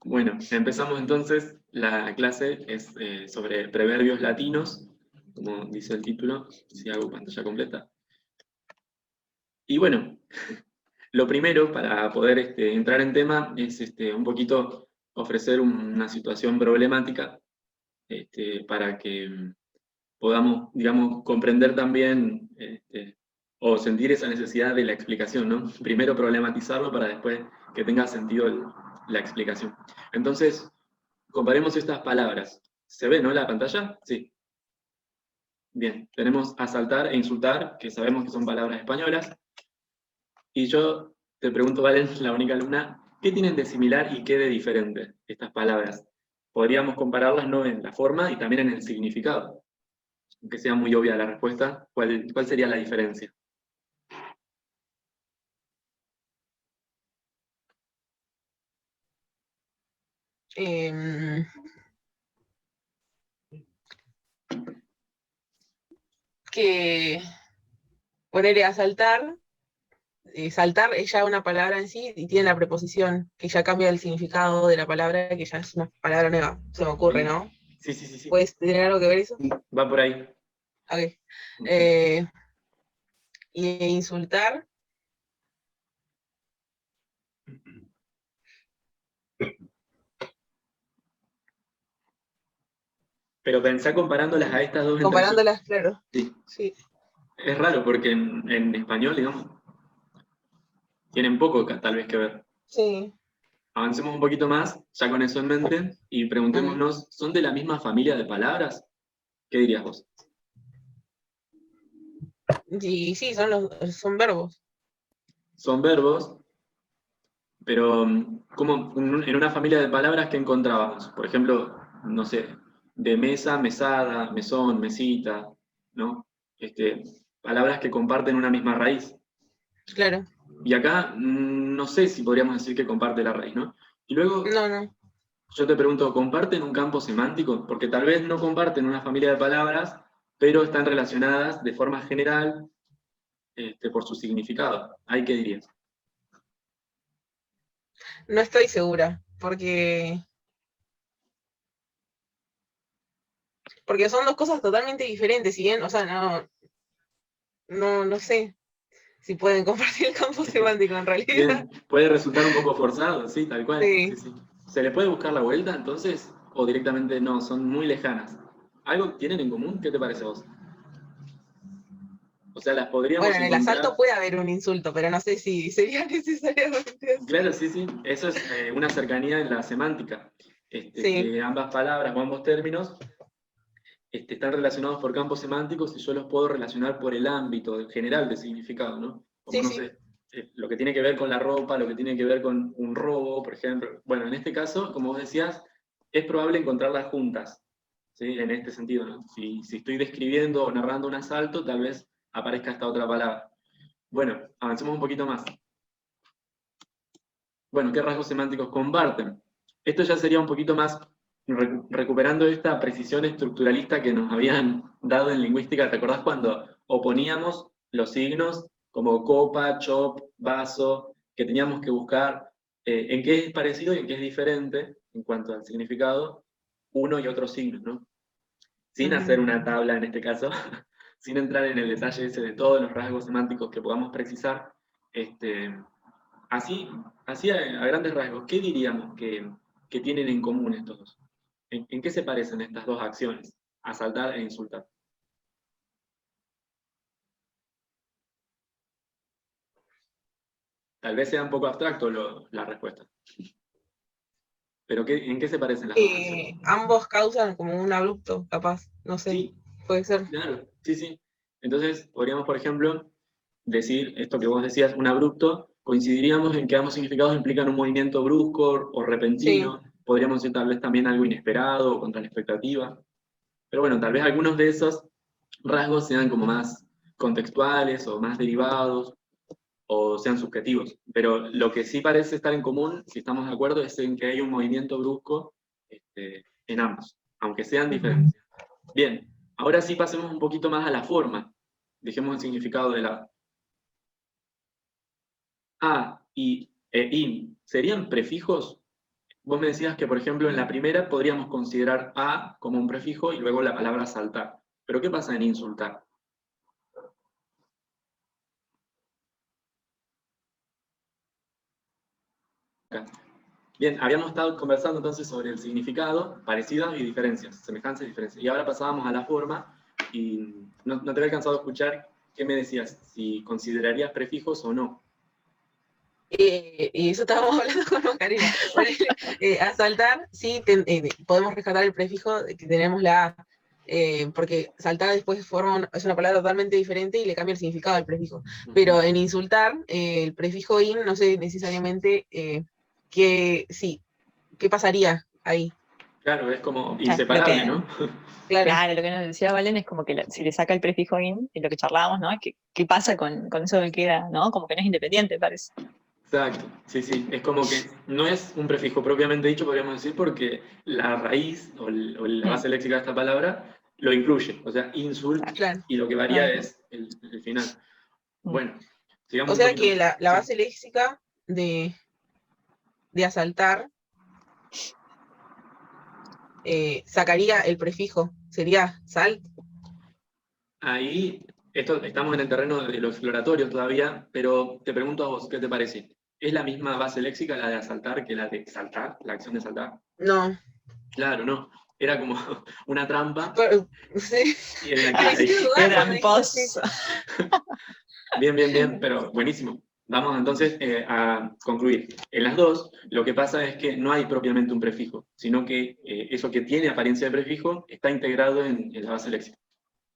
Bueno, empezamos entonces. La clase es sobre proverbios latinos, como dice el título, si hago pantalla completa. Y bueno, lo primero para poder entrar en tema es un poquito ofrecer una situación problemática para que podamos, digamos, comprender también o sentir esa necesidad de la explicación, ¿no? Primero problematizarlo para después que tenga sentido la explicación. Entonces, comparemos estas palabras. ¿Se ve, no, la pantalla? Sí. Bien, tenemos asaltar e insultar, que sabemos que son palabras españolas. Y yo te pregunto, Valen, la única alumna, ¿qué tienen de similar y qué de diferente estas palabras? Podríamos compararlas no en la forma y también en el significado. Aunque sea muy obvia la respuesta, ¿cuál sería la diferencia? Em, que ponerle a saltar, saltar es ya una palabra en sí y tiene la preposición que ya cambia el significado de la palabra, que ya es una palabra nueva, se me ocurre, Sí, ¿no? sí, sí, sí, sí. ¿Puedes tener algo que ver eso? Va por ahí. Ok. Eh, y insultar, Pero pensá comparándolas a estas dos entre sí. comparándolas, claro. Sí. Sí. Es raro porque en español, digamos, tienen poco tal vez que ver. Sí. Avancemos un poquito más, ya con eso en mente, y Ujú. preguntémonos, ¿son de la misma familia de palabras? ¿Qué dirías vos? Y sí, son verbos. Son verbos, pero ¿cómo, en una familia de palabras que encontrábamos? Por ejemplo, no sé, de mesa, mesada, mesón, mesita, ¿no? Este, palabras que comparten una misma raíz. Claro. Y acá no sé si podríamos decir que comparte la raíz, ¿no? Y luego No, no. yo te pregunto, ¿comparten un campo semántico? Porque tal vez no comparten una familia de palabras, pero están relacionadas de forma general por su significado. ¿Ahí qué dirías? No estoy segura, porque son dos cosas totalmente diferentes, si bien, o sea, no sé si pueden compartir el campo semántico en realidad. Bien, puede resultar un poco forzado, sí, tal cual. Sí, Sí. sí. ¿Se le puede buscar la vuelta entonces? ¿O directamente no? Son muy lejanas. ¿Algo tienen en común? ¿Qué te parece a vos? O sea, las Bueno, podríamos en el asalto encontrar. puede haber un insulto, pero no sé si sería necesariamente Claro, así. sí, sí. Eso es una cercanía en la semántica. Sí. Que ambas palabras o ambos términos están relacionados por campos semánticos y yo los puedo relacionar por el ámbito general de significado, ¿no? Como Sí, no sí. sé, lo que tiene que ver con la ropa, lo que tiene que ver con un robo, por ejemplo. Bueno, en este caso, como vos decías, es probable encontrarlas juntas, ¿sí? En este sentido, ¿no? Si estoy describiendo o narrando un asalto, tal vez aparezca esta otra palabra. Bueno, avancemos un poquito más. Bueno, ¿qué rasgos semánticos comparten? Esto ya sería un poquito más recuperando esta precisión estructuralista que nos habían dado en lingüística. ¿Te acordás cuando oponíamos los signos como copa, chop, vaso, que teníamos que buscar en qué es parecido y en qué es diferente en cuanto al significado, uno y otro signo, ¿no? Sin hacer Ujú. una tabla en este caso, sin entrar en el detalle ese de todos los rasgos semánticos que podamos precisar, este, así, así a grandes rasgos, ¿qué diríamos que tienen en común estos dos? ¿En qué se parecen estas dos acciones? Asaltar e insultar. Tal vez sea un poco abstracto la respuesta, pero ¿en qué se parecen las dos acciones? Ambos causan como un abrupto, capaz. No sé. Sí, Puede ser. claro, sí, sí. Entonces, podríamos, por ejemplo, decir esto que vos decías, un abrupto, coincidiríamos en que ambos significados implican un movimiento brusco o Sí. repentino, podríamos decir tal vez también algo inesperado o contra la expectativa. Pero bueno, tal vez algunos de esos rasgos sean como más contextuales o más derivados o sean subjetivos. Pero lo que sí parece estar en común, si estamos de acuerdo, es en que hay un movimiento brusco en ambos, aunque sean Ujú. diferentes. Bien, ahora sí pasemos un poquito más a la forma. Dejemos el significado de lado. A y in, ¿serían prefijos? vos me decías que, por ejemplo, en la primera podríamos considerar a como un prefijo y luego la palabra saltar. Pero ¿qué pasa en insultar? Acá. Bien, habíamos estado conversando entonces sobre el significado, parecidas y diferencias, semejanzas y diferencias. Y ahora pasábamos a la forma y no te había alcanzado a escuchar qué me decías, si considerarías prefijos o no. Y eso estábamos hablando con Macarena. Ponele, asaltar, sí, podemos rescatar el prefijo de que tenemos la A, porque saltar después es una palabra totalmente diferente y le cambia el significado al prefijo. Pero en insultar, el prefijo in, no sé necesariamente sí, qué pasaría ahí. Claro, es como Lo inseparable, que, ¿no? Claro, claro, lo que nos decía Valen es como que si le saca el prefijo in, y lo que charlábamos, ¿no? ¿Qué pasa con eso que queda, ¿no? Como que no es independiente, parece. Exacto, sí, sí, es como que no es un prefijo propiamente dicho, podríamos decir, porque la raíz o la base léxica de esta palabra lo incluye, o sea, insult, claro. y lo que varía es el final. Bueno, sigamos O un sea poquito. que la Sí. base léxica de asaltar sacaría el prefijo, sería salt. Ahí, estamos en el terreno de lo exploratorio todavía, pero te pregunto a vos, ¿qué te parece? ¿Es la misma base léxica la de asaltar que la de saltar, la acción de saltar? No. Claro, no. Era como una trampa Sí. y en la que Me ahí. hiciste dudar Qué cuando dijiste así. tramposo. Bien, bien, bien, pero buenísimo. Vamos entonces a concluir. En las dos, lo que pasa es que no hay propiamente un prefijo, sino que eso que tiene apariencia de prefijo está integrado en la base léxica.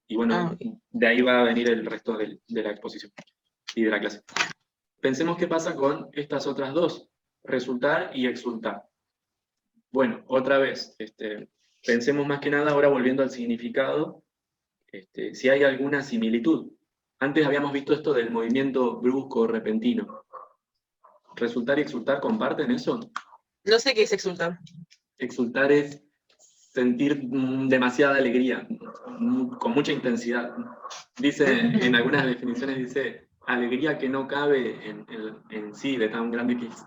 Y bueno, Ok. de ahí va a venir el resto de la exposición y de la clase. Pensemos qué pasa con estas otras dos, resultar y exultar. Bueno, otra vez, pensemos más que nada ahora volviendo al significado, si hay alguna similitud. Antes habíamos visto esto del movimiento brusco o repentino. ¿Resultar y exultar comparten eso? No sé qué es exultar. Exultar es sentir demasiada alegría, con mucha intensidad. Dice, en algunas definiciones dice, alegría que no cabe en sí, de tan grande que es.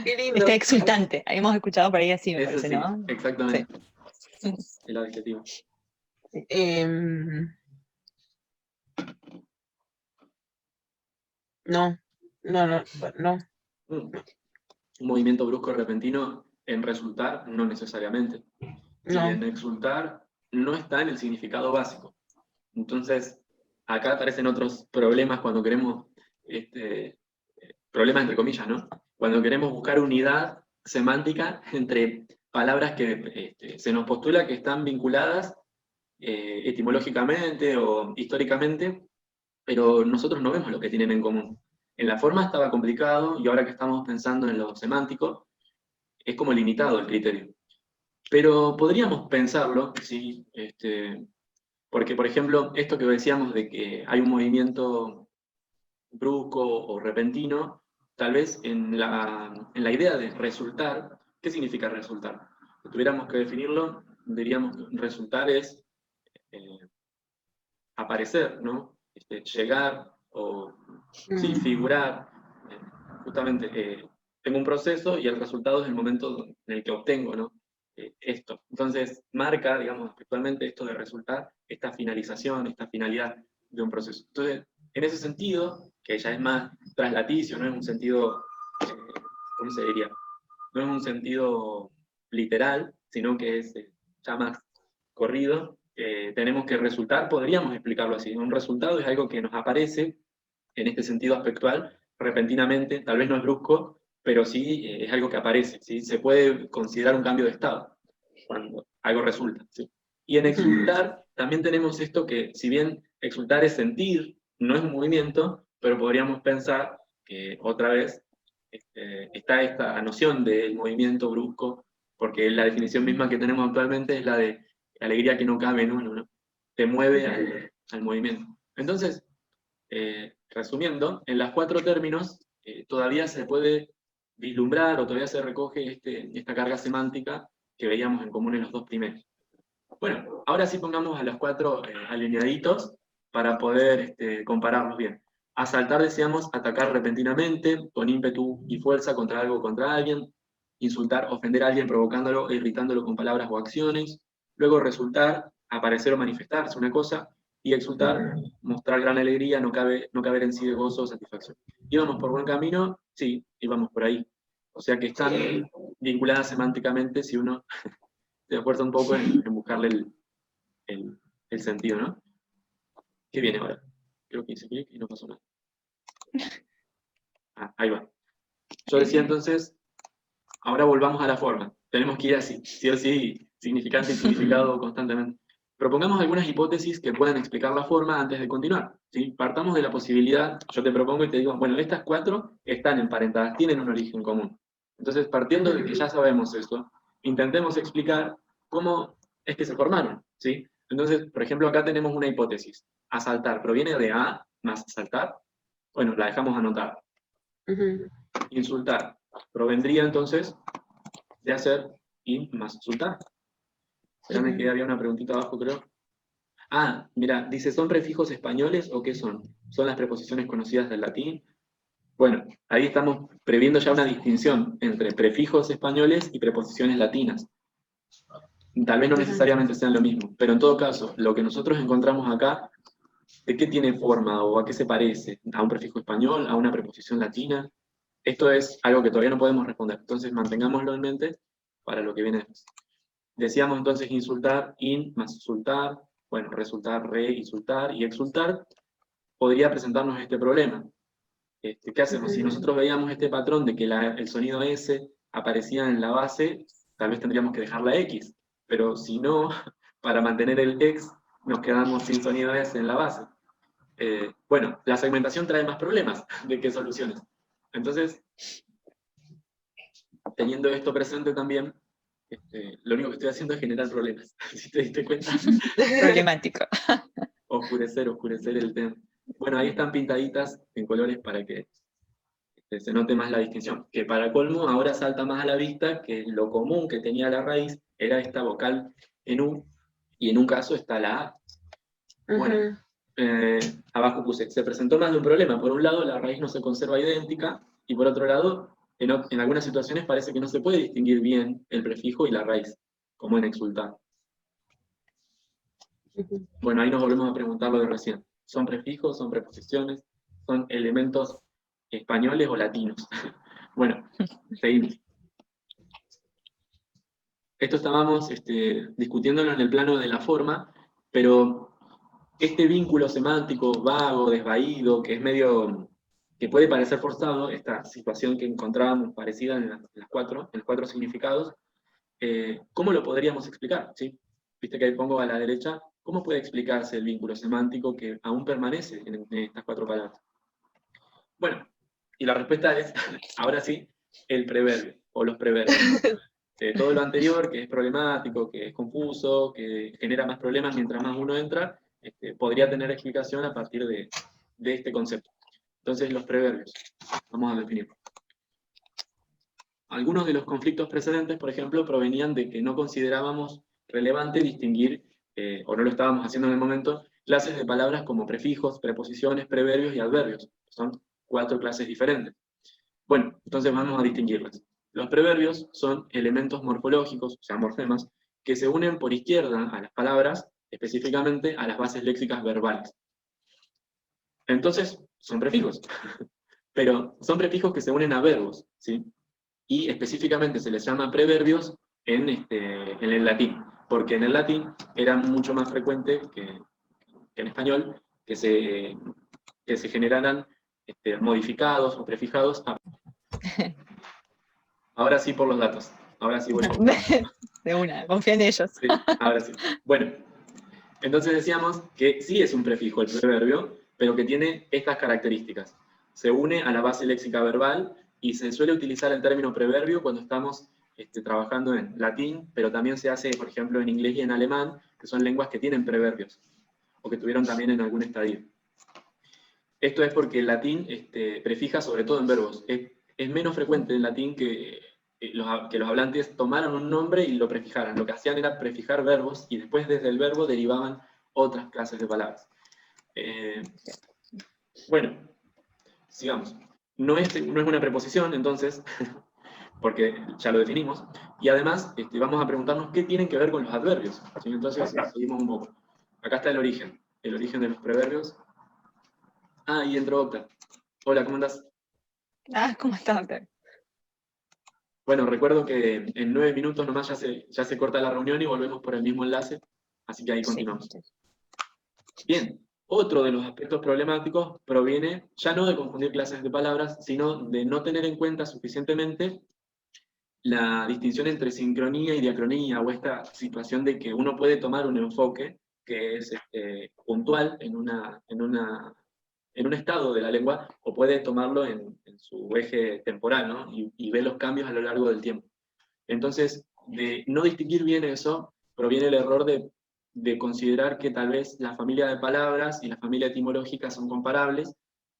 Qué lindo. Está exultante. Habíamos escuchado por ahí así, me Eso parece, sí, ¿no? exactamente, Sí. el adjetivo. Em, no, no. Mm. Un movimiento brusco repentino en resultar, no necesariamente. Y No. en exultar no está en el significado básico. Entonces, acá aparecen otros problemas cuando queremos, problemas entre comillas, ¿no? Cuando queremos buscar unidad semántica entre palabras que se nos postula que están vinculadas etimológicamente o históricamente, pero nosotros no vemos lo que tienen en común. En la forma estaba complicado y ahora que estamos pensando en lo semántico, es como limitado el criterio. Pero podríamos pensarlo, ¿sí? Porque, por ejemplo, esto que decíamos de que hay un movimiento brusco o repentino, tal vez en la idea de resultar, ¿qué significa resultar? Si tuviéramos que definirlo, diríamos que resultar es eh, aparecer, ¿no? Llegar o, sí, Mm, figurar. eh, Justamente, tengo un proceso y el resultado es el momento en el que obtengo, ¿no? Esto. Entonces, marca, digamos, actualmente esto de resultar, esta finalización, esta finalidad de un proceso. Entonces, en ese sentido, que ya es más traslaticio, no es un sentido, ¿cómo se diría? No es un sentido literal, sino que es ya más corrido, tenemos que resultar, podríamos explicarlo así, un resultado es algo que nos aparece en este sentido aspectual repentinamente, tal vez no es brusco, pero sí es algo que aparece, ¿sí? Se puede considerar un cambio de estado cuando algo resulta, ¿sí? Y en exultar también tenemos esto que, si bien exultar es sentir, no es un movimiento, pero podríamos pensar que otra vez está esta noción del movimiento brusco, porque la definición misma que tenemos actualmente es la de alegría que no cabe en uno, ¿no? Te mueve al movimiento. Entonces, resumiendo, en las cuatro términos todavía se puede vislumbrar o todavía se recoge esta carga semántica que veíamos en común en los dos primeros. Bueno, ahora sí pongamos a los cuatro alineaditos para poder compararlos bien. Asaltar, decíamos, atacar repentinamente, con ímpetu y fuerza contra algo o contra alguien. insultar, ofender a alguien provocándolo e irritándolo con palabras o acciones. Luego resultar, aparecer o manifestarse una cosa. Y exultar, mostrar gran alegría, no caber en sí de gozo o satisfacción. ¿Íbamos por buen camino? Sí, íbamos por ahí. O sea que están vinculadas semánticamente si uno se esfuerza un poco en buscarle el sentido, ¿no? ¿Qué viene ahora? Creo que hice clic y no pasó nada. Ah, ahí va. Yo decía entonces, ahora volvamos a la forma. Tenemos que ir así, sí o sí, significante y significado constantemente. Propongamos algunas hipótesis que puedan explicar la forma antes de continuar, ¿sí? Partamos de la posibilidad, yo te propongo y te digo, bueno, estas 4 están emparentadas, tienen un origen común. Entonces, partiendo de que ya sabemos esto, intentemos explicar cómo es que se formaron, ¿sí? Entonces, por ejemplo, acá tenemos una hipótesis. Asaltar proviene de a más saltar. Bueno, la dejamos anotada. Insultar provendría entonces de hacer in más sultar. Espérame que había una preguntita abajo, creo. Ah, mira, dice, ¿son prefijos españoles o qué son? ¿Son las preposiciones conocidas del latín? Bueno, ahí estamos previendo ya una distinción entre prefijos españoles y preposiciones latinas. Tal vez no necesariamente sean lo mismo, pero en todo caso, lo que nosotros encontramos acá, ¿de qué tiene forma o a qué se parece? ¿A un prefijo español? ¿A una preposición latina? Esto es algo que todavía no podemos responder, entonces mantengámoslo en mente para lo que viene después. Decíamos entonces insultar, in más sultar, bueno, resultar, insultar y exultar, podría presentarnos este problema. ¿Qué hacemos? Si nosotros veíamos este patrón de que el sonido S aparecía en la base, tal vez tendríamos que dejar la X, pero si no, para mantener el X, nos quedamos sin sonido S en la base. Bueno, la segmentación trae más problemas de que soluciones. Entonces, teniendo esto presente también, lo único que estoy haciendo es generar problemas, si te diste cuenta. Problemático. Oscurecer el tema. Bueno, ahí están pintaditas en colores para que se note más la distinción. Que para colmo ahora salta más a la vista que lo común que tenía la raíz era esta vocal en U, y en un caso está la A. Bueno, abajo puse, se presentó más de un problema. Por un lado, la raíz no se conserva idéntica, y por otro lado, en algunas situaciones parece que no se puede distinguir bien el prefijo y la raíz, como en exultar. Bueno, ahí nos volvemos a preguntar lo de recién. ¿Son prefijos, son preposiciones, son elementos españoles o latinos? Bueno, seguimos. Esto estábamos discutiéndolo en el plano de la forma, pero este vínculo semántico vago, desvaído, que es medio, que puede parecer forzado, esta situación que encontrábamos parecida en los 4 significados, ¿cómo lo podríamos explicar? ¿Sí? Viste que ahí pongo a la derecha, ¿cómo puede explicarse el vínculo semántico que aún permanece en estas 4 palabras? Bueno, y la respuesta es, ahora sí, el preverbio, o los preverbios. Todo lo anterior, que es problemático, que es confuso, que genera más problemas mientras más uno entra, podría tener explicación a partir de este concepto. Entonces, los preverbios, vamos a definirlo. Algunos de los conflictos precedentes, por ejemplo, provenían de que no considerábamos relevante distinguir, o no lo estábamos haciendo en el momento, clases de palabras como prefijos, preposiciones, preverbios y adverbios. Son 4 clases diferentes. Bueno, entonces vamos a distinguirlas. Los preverbios son elementos morfológicos, o sea, morfemas, que se unen por izquierda a las palabras, específicamente a las bases léxicas verbales. Entonces, son prefijos, pero son prefijos que se unen a verbos, ¿sí? Y específicamente se les llama preverbios en el latín, porque en el latín era mucho más frecuente que en español que se generaran modificados o prefijados a... Ahora sí por los datos. Ahora sí voy. De una, confía en ellos. Sí, ahora sí. Bueno, entonces decíamos que sí es un prefijo el preverbio, pero que tiene estas características. Se une a la base léxica verbal y se suele utilizar el término preverbio cuando estamos trabajando en latín, pero también se hace, por ejemplo, en inglés y en alemán, que son lenguas que tienen preverbios, o que tuvieron también en algún estadio. Esto es porque el latín prefija sobre todo en verbos. Es menos frecuente en latín que los hablantes tomaran un nombre y lo prefijaran. Lo que hacían era prefijar verbos y después desde el verbo derivaban otras clases de palabras. Bueno, sigamos. No es una preposición, entonces, porque ya lo definimos, y además vamos a preguntarnos qué tienen que ver con los adverbios. ¿Sí? Entonces, seguimos un poco. Acá está el origen de los preverbios. Ah, y entró Octa. Hola, ¿cómo andás? Ah, ¿cómo está, doctor? Bueno, recuerdo que en 9 minutos nomás ya se corta la reunión y volvemos por el mismo enlace, así que ahí Sí, continuamos. Bien, otro de los aspectos problemáticos proviene ya no de confundir clases de palabras, sino de no tener en cuenta suficientemente la distinción entre sincronía y diacronía, o esta situación de que uno puede tomar un enfoque que es puntual en un estado de la lengua, o puede tomarlo en su eje temporal, ¿no? Y ver los cambios a lo largo del tiempo. Entonces, de no distinguir bien eso, proviene el error de considerar que tal vez la familia de palabras y la familia etimológica son comparables,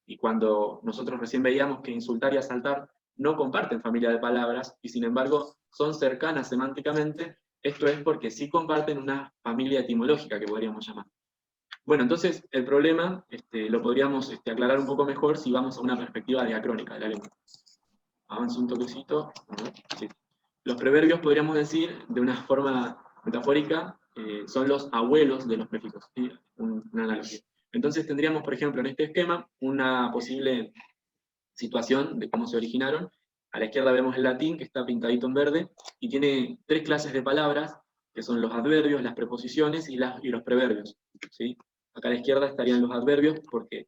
y cuando nosotros recién veíamos que insultar y asaltar no comparten familia de palabras, y sin embargo son cercanas semánticamente, esto es porque sí comparten una familia etimológica que podríamos llamar. Bueno, entonces el problema lo podríamos aclarar un poco mejor si vamos a una perspectiva diacrónica de la lengua. Avanzo un toquecito. Sí. Los proverbios, podríamos decir, de una forma metafórica, son los abuelos de los prefijos. ¿Sí? Una analogía. Entonces tendríamos, por ejemplo, en este esquema, una posible situación de cómo se originaron. A la izquierda vemos el latín, que está pintadito en verde, y tiene 3 clases de palabras, que son los adverbios, las preposiciones y los preverbios. ¿Sí? Acá a la izquierda estarían los adverbios, porque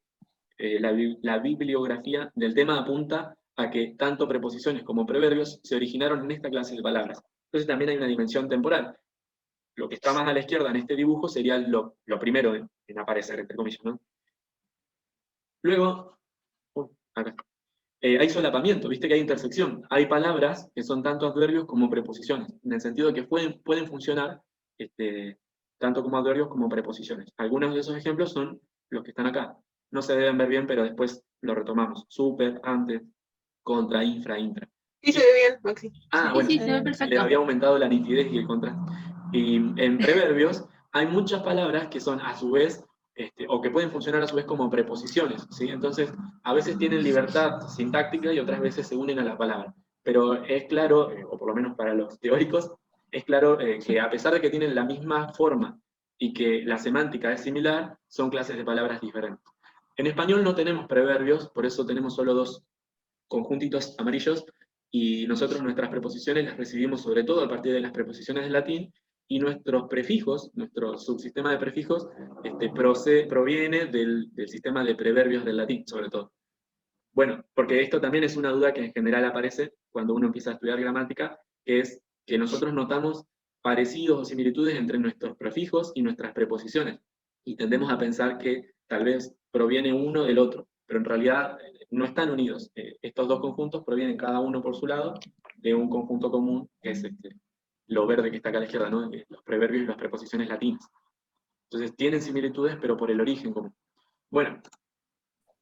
la bibliografía del tema apunta a que tanto preposiciones como proverbios se originaron en esta clase de palabras. Entonces también hay una dimensión temporal. Lo que está más a la izquierda en este dibujo sería lo primero en aparecer, entre comillas, ¿no? Luego, acá. Hay solapamiento, viste que hay intersección. Hay palabras que son tanto adverbios como preposiciones, en el sentido de que pueden funcionar tanto como adverbios como preposiciones. Algunos de esos ejemplos son los que están acá. No se deben ver bien, pero después lo retomamos. Super, antes, contra, infra, intra. Sí, se ve bien, Maxi. Ah, bueno, Sí, se ve le perfecto. había aumentado la nitidez y el contraste. Y en preverbios hay muchas palabras que son a su vez, o que pueden funcionar a su vez como preposiciones, ¿sí? Entonces, a veces tienen libertad sintáctica y otras veces se unen a la palabra. Pero es claro, o por lo menos para los teóricos, es claro que a pesar de que tienen la misma forma y que la semántica es similar, son clases de palabras diferentes. En español no tenemos preverbios, por eso tenemos solo 2 conjuntitos amarillos, y nosotros nuestras preposiciones las recibimos sobre todo a partir de las preposiciones del latín, y nuestros prefijos, nuestro subsistema de prefijos, proviene del sistema de preverbios del latín, sobre todo. Bueno, porque esto también es una duda que en general aparece cuando uno empieza a estudiar gramática, que es que nosotros notamos parecidos o similitudes entre nuestros prefijos y nuestras preposiciones, y tendemos a pensar que tal vez proviene uno del otro, pero en realidad no están unidos. Estos 2 conjuntos provienen cada uno por su lado de un conjunto común, que es lo verde que está acá a la izquierda, ¿no? Los preverbios y las preposiciones latinas. Entonces tienen similitudes, pero por el origen común. Bueno,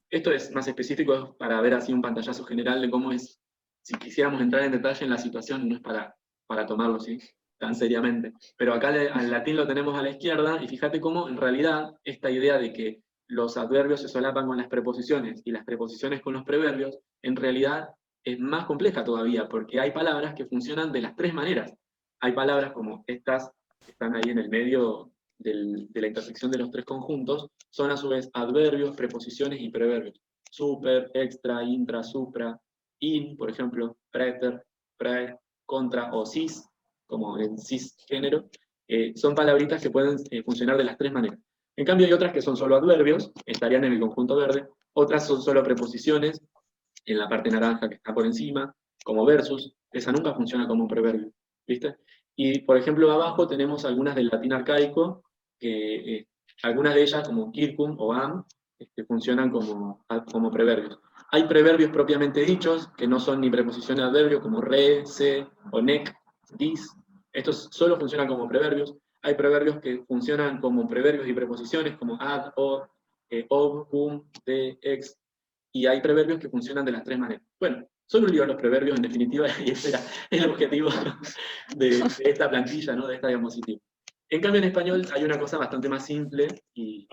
esto es más específico para ver así un pantallazo general de cómo es, si quisiéramos entrar en detalle en la situación, no es para tomarlo ¿sí? tan seriamente. Pero acá al latín lo tenemos a la izquierda, y fíjate cómo en realidad esta idea de que los adverbios se solapan con las preposiciones y las preposiciones con los preverbios, en realidad es más compleja todavía, porque hay palabras que funcionan de las 3 maneras. Hay palabras como estas que están ahí en el medio de la intersección de los 3 conjuntos, son a su vez adverbios, preposiciones y preverbios. Super, extra, intra, supra, in, por ejemplo, preter, pre, contra o cis, como en cisgénero, son palabritas que pueden funcionar de las 3 maneras. En cambio hay otras que son solo adverbios, estarían en el conjunto verde, otras son solo preposiciones, en la parte naranja que está por encima, como versus, esa nunca funciona como un preverbio, ¿viste? Y por ejemplo abajo tenemos algunas del latín arcaico, que algunas de ellas, como circum o am, funcionan como preverbios. Hay preverbios propiamente dichos, que no son ni preposición ni adverbio, como re, se, o nec, dis. Estos solo funcionan como preverbios. Hay preverbios que funcionan como preverbios y preposiciones, como ad, od, ob, de, ex. Y hay preverbios que funcionan de las 3 maneras. Bueno, son un lío los preverbios, en definitiva, y ese era el objetivo de esta plantilla, ¿no? De esta diapositiva. En cambio, en español hay una cosa bastante más simple y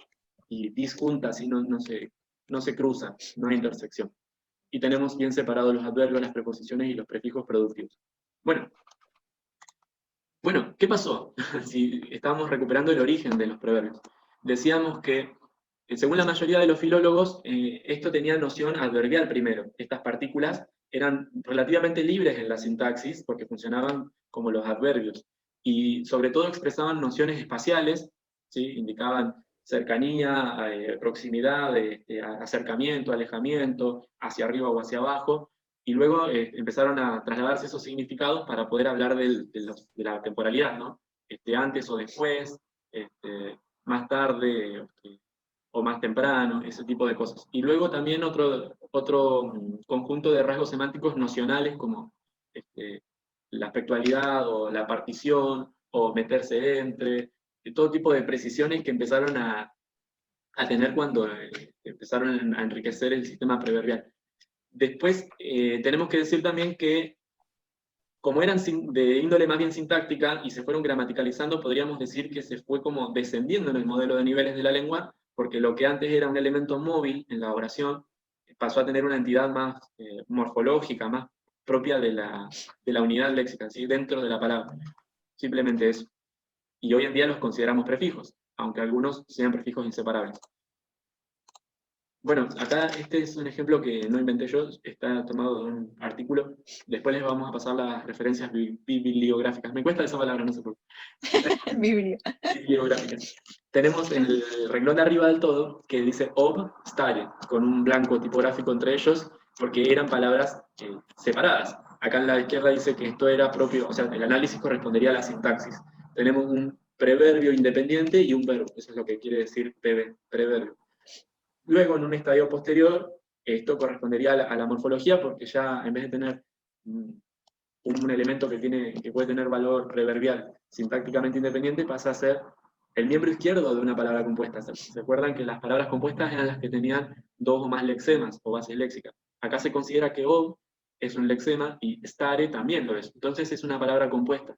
disjunta, así no se cruza, no hay intersección. y tenemos bien separados los adverbios, las preposiciones y los prefijos productivos. Bueno, ¿qué pasó? Si estábamos recuperando el origen de los proverbios. Decíamos que, según la mayoría de los filólogos, esto tenía noción adverbial primero. Estas partículas eran relativamente libres en la sintaxis porque funcionaban como los adverbios. Y sobre todo expresaban nociones espaciales, ¿sí? Indicaban cercanía, proximidad, acercamiento, alejamiento, hacia arriba o hacia abajo, y luego empezaron a trasladarse esos significados para poder hablar de la temporalidad, ¿no? Antes o después, más tarde o más temprano, ese tipo de cosas. Y luego también otro conjunto de rasgos semánticos nocionales como la aspectualidad o la partición o meterse entre, todo tipo de precisiones que empezaron a tener cuando empezaron a enriquecer el sistema preverbial. Después, tenemos que decir también que, como eran de índole más bien sintáctica y se fueron gramaticalizando, podríamos decir que se fue como descendiendo en el modelo de niveles de la lengua, porque lo que antes era un elemento móvil en la oración, pasó a tener una entidad más morfológica, más propia de la unidad léxica, ¿sí? Dentro de la palabra. Simplemente eso. Y hoy en día los consideramos prefijos, aunque algunos sean prefijos inseparables. Bueno, acá este es un ejemplo que no inventé yo, está tomado de un artículo. Después les vamos a pasar las referencias bibliográficas. Me cuesta esa palabra, no sé por qué. Biblia. Bibliográficas. Tenemos el renglón de arriba del todo que dice ob stare, con un blanco tipográfico entre ellos, porque eran palabras separadas. Acá en la izquierda dice que esto era propio, o sea, el análisis correspondería a la sintaxis. Tenemos un preverbio independiente y un verbo, eso es lo que quiere decir preverbio. Luego, en un estadio posterior, esto correspondería a la morfología, porque ya en vez de tener un elemento que puede tener valor preverbial sintácticamente independiente, pasa a ser el miembro izquierdo de una palabra compuesta. ¿Se acuerdan que las palabras compuestas eran las que tenían dos o más lexemas o bases léxicas? Acá se considera que ob es un lexema y stare también lo es. Entonces es una palabra compuesta,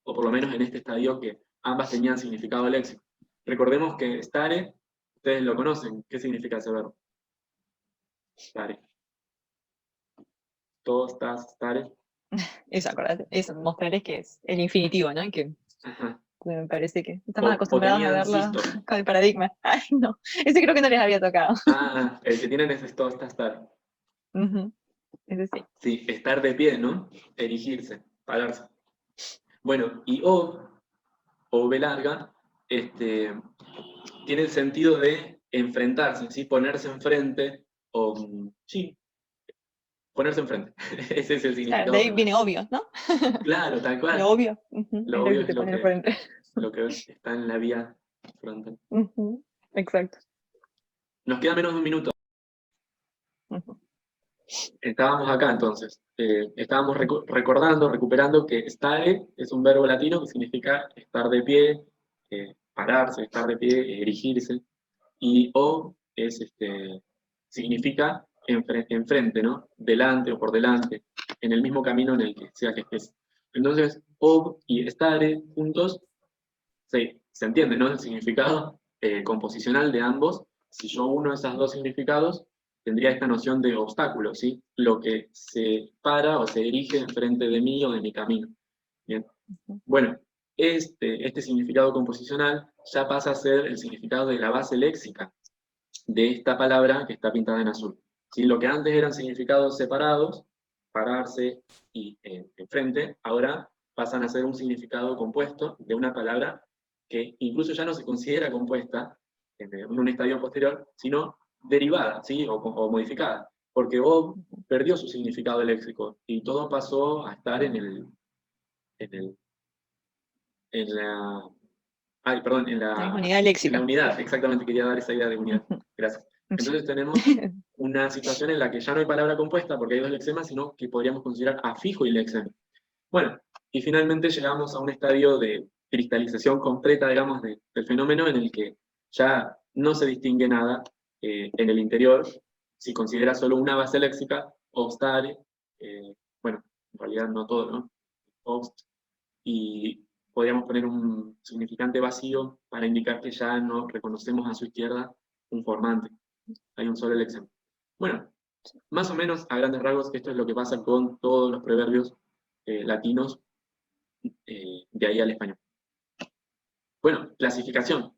o por lo menos en este estadio que ambas tenían significado léxico. Recordemos que stare, ustedes lo conocen. ¿Qué significa ese verbo? Stare. Todos, estás, stare. Eso, acordate. Eso, mostrarles que es el infinitivo, ¿no? Que Ajá. me parece que estamos O acostumbrados a tenían verlo sisto. con el paradigma. Ay, no. Ese creo que no les había tocado. Ah, el que tienen es esto, está, stare. Ujú, ese sí. Sí, estar de pie, ¿no? Erigirse, pararse. Bueno, y o B larga, tiene el sentido de enfrentarse, ¿sí? Ponerse enfrente, o sí, ponerse enfrente. Ese es el Claro, significado. de ahí viene obvio, ¿no? Claro, tal cual. Lo obvio. Ujú, Lo es lo obvio que es te pone al frente. lo que está en la vía frontal. Ujú, exacto. Nos queda menos de un minuto. Ujú. Estábamos acá entonces. Estábamos recuperando que stare es un verbo latino que significa estar de pie, pararse, estar de pie, erigirse. Y o es, significa enfrente, ¿no? Delante o por delante, en el mismo camino en el que sea que estés. Entonces, ob y stare juntos, se entiende, ¿no? El significado composicional de ambos. Si yo uno esos dos significados, tendría esta noción de obstáculo, ¿sí? Lo que se para o se erige enfrente de mí o de mi camino. Bien. Bueno, este significado composicional ya pasa a ser el significado de la base léxica de esta palabra que está pintada en azul. ¿Sí? Lo que antes eran significados separados, pararse y enfrente, ahora pasan a ser un significado compuesto de una palabra que incluso ya no se considera compuesta en un estadio posterior, sino derivada, ¿sí? o modificada, porque Bob perdió su significado léxico y todo pasó a estar en, el, en la Ay, perdón, La misma unidad en la léxica. unidad, exactamente, quería dar esa idea de unidad. Ujú. Gracias. Entonces tenemos una situación en la que ya no hay palabra compuesta porque hay dos lexemas, sino que podríamos considerar afijo y lexema. Bueno, y finalmente llegamos a un estadio de cristalización completa, digamos, del fenómeno en el que ya no se distingue nada en el interior, si considera solo una base léxica, obstare, bueno, en realidad no todo, ¿no? Obst, y podríamos poner un significante vacío para indicar que ya no reconocemos a su izquierda un formante. Hay un solo lexema. Bueno, Más o menos, a grandes rasgos, esto es lo que pasa con todos los proverbios latinos de ahí al español. Bueno, clasificación.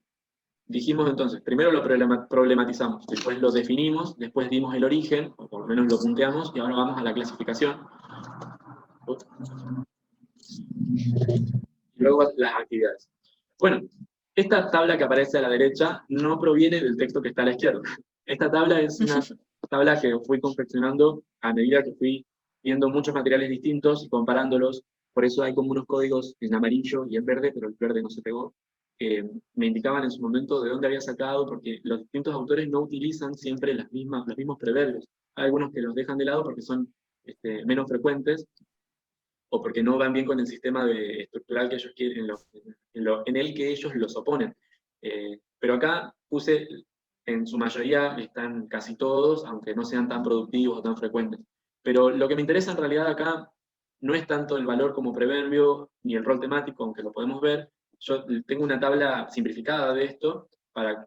Dijimos entonces, primero lo problematizamos, después lo definimos, después dimos el origen, o por lo menos lo punteamos, y ahora vamos a la clasificación. Y luego las actividades. Bueno, esta tabla que aparece a la derecha no proviene del texto que está a la izquierda. Esta tabla es una tabla que fui confeccionando a medida que fui viendo muchos materiales distintos y comparándolos. Por eso hay como unos códigos en amarillo y en verde, pero el verde no se pegó. Me indicaban en su momento de dónde había sacado, porque los distintos autores no utilizan siempre los mismos proverbios. Hay algunos que los dejan de lado porque son menos frecuentes, o porque no van bien con el sistema estructural que ellos quieren, en el que ellos los oponen. Pero acá puse, en su mayoría están casi todos, aunque no sean tan productivos o tan frecuentes. Pero lo que me interesa en realidad acá no es tanto el valor como proverbio, ni el rol temático, aunque lo podemos ver. Yo tengo una tabla simplificada de esto,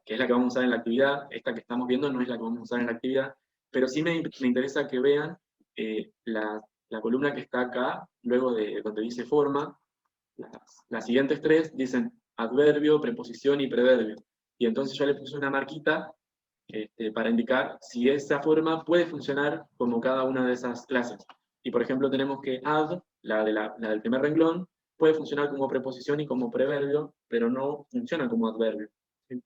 que es la que vamos a usar en la actividad. Esta que estamos viendo no es la que vamos a usar en la actividad, pero sí me interesa que vean la columna que está acá, luego de donde dice forma. Las siguientes tres dicen adverbio, preposición y preverbio. Y entonces yo le puse una marquita para indicar si esa forma puede funcionar como cada una de esas clases. Y por ejemplo tenemos que ad, la del primer renglón, puede funcionar como preposición y como preverbio, pero no funciona como adverbio. ¿Sí?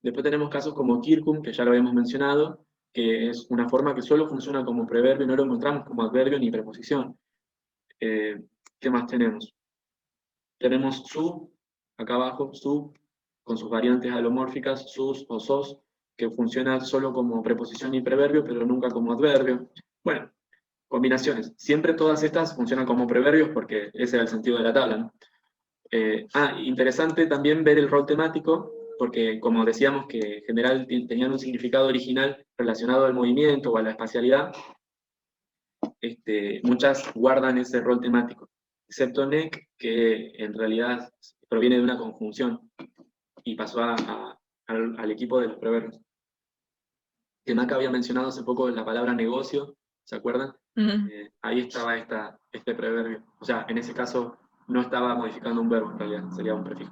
Después tenemos casos como circum, que ya lo habíamos mencionado, que es una forma que solo funciona como preverbio, no lo encontramos como adverbio ni preposición. ¿Qué más tenemos? Tenemos su, acá abajo, su, con sus variantes alomórficas, sus o sos, que funciona solo como preposición y preverbio, pero nunca como adverbio. Bueno, combinaciones. Siempre todas estas funcionan como preverbios porque ese era el sentido de la tabla, ¿no? Interesante también ver el rol temático, porque como decíamos que en general tenían un significado original relacionado al movimiento o a la espacialidad, muchas guardan ese rol temático, excepto Neck, que en realidad proviene de una conjunción y pasó al equipo de los proverbios. Que Maca había mencionado hace poco la palabra negocio, ¿se acuerdan? Ahí estaba este proverbio. O sea, en ese caso no estaba modificando un verbo, en realidad, sería un prefijo.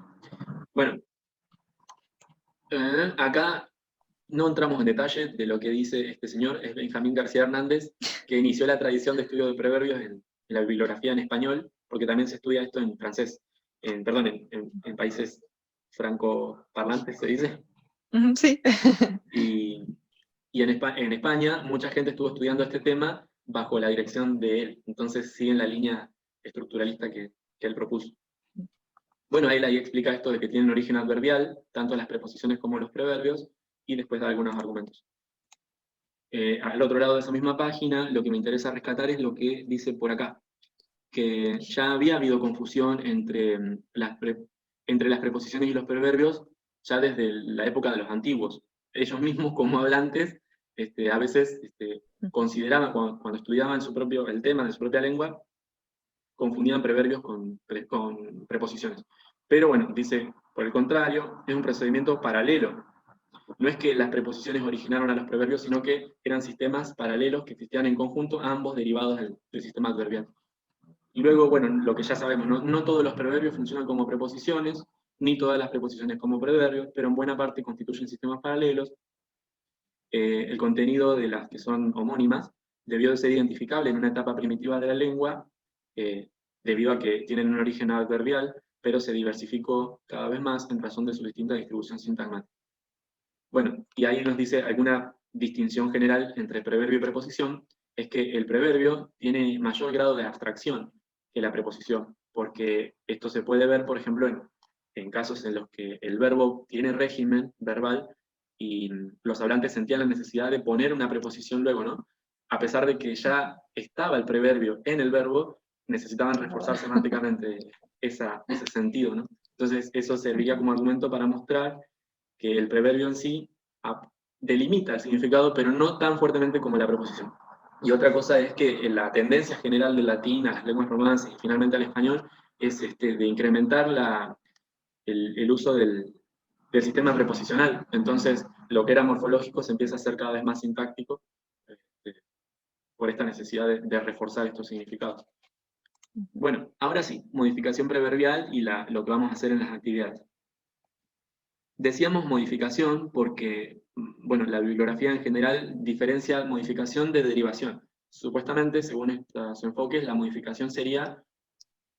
Bueno, acá no entramos en detalle de lo que dice este señor, es Benjamín García Hernández, que inició la tradición de estudio de proverbios en la bibliografía en español, porque también se estudia esto en francés, en países francoparlantes, se dice. Sí. Y en España mucha gente estuvo estudiando este tema bajo la dirección de él, entonces siguen la línea estructuralista que él propuso. Bueno, él ahí explica esto de que tienen origen adverbial, tanto las preposiciones como los proverbios, y después da algunos argumentos. Al otro lado de esa misma página, lo que me interesa rescatar es lo que dice por acá, que ya había habido confusión entre las preposiciones y los proverbios ya desde la época de los antiguos. Ellos mismos, como hablantes, a veces consideraban, cuando estudiaban el tema de su propia lengua, confundían proverbios con preposiciones. Pero bueno, dice, por el contrario, es un procedimiento paralelo. No es que las preposiciones originaron a los proverbios, sino que eran sistemas paralelos que existían en conjunto, ambos derivados del sistema adverbial. Y luego, bueno, lo que ya sabemos, no todos los proverbios funcionan como preposiciones, ni todas las preposiciones como proverbios, pero en buena parte constituyen sistemas paralelos. El contenido de las que son homónimas debió de ser identificable en una etapa primitiva de la lengua, debido a que tienen un origen adverbial, pero se diversificó cada vez más en razón de su distinta distribución sintagmática. Bueno, y ahí nos dice alguna distinción general entre preverbio y preposición, es que el preverbio tiene mayor grado de abstracción que la preposición, porque esto se puede ver, por ejemplo, en casos en los que el verbo tiene régimen verbal y los hablantes sentían la necesidad de poner una preposición luego, ¿no? A pesar de que ya estaba el preverbio en el verbo, necesitaban reforzar semánticamente ese sentido, ¿no? Entonces eso serviría como argumento para mostrar que el preverbio en sí delimita el significado, pero no tan fuertemente como la preposición. Y otra cosa es que la tendencia general del latín a las lenguas romanas y finalmente al español es de incrementar el uso del sistema preposicional. Entonces, lo que era morfológico se empieza a hacer cada vez más sintáctico, por esta necesidad de reforzar estos significados. Bueno, ahora sí, modificación preverbial y lo que vamos a hacer en las actividades. Decíamos modificación porque, bueno, la bibliografía en general diferencia modificación de derivación. Supuestamente, según estos enfoques, la modificación sería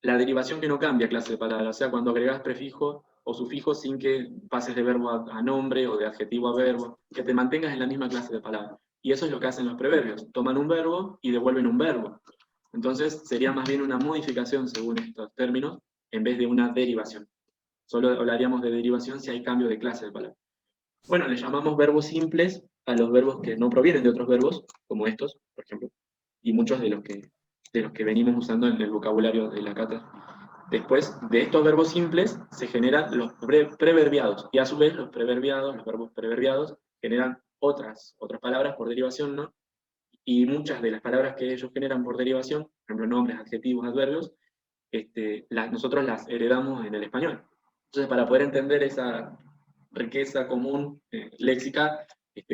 la derivación que no cambia clase de palabra, o sea, cuando agregás prefijo o sufijo sin que pases de verbo a nombre o de adjetivo a verbo, que te mantengas en la misma clase de palabra. Y eso es lo que hacen los preverbios, toman un verbo y devuelven un verbo. Entonces sería más bien una modificación según estos términos, en vez de una derivación. Solo hablaríamos de derivación si hay cambio de clase de palabra. Bueno, le llamamos verbos simples a los verbos que no provienen de otros verbos, como estos, por ejemplo, y muchos de los que venimos usando en el vocabulario de la cátedra. Después de estos verbos simples se generan los preverbiados, y a su vez los verbos preverbiados, generan otras palabras por derivación, ¿no? Y muchas de las palabras que ellos generan por derivación, por ejemplo, nombres, adjetivos, adverbios, nosotros las heredamos en el español. Entonces, para poder entender esa riqueza común léxica,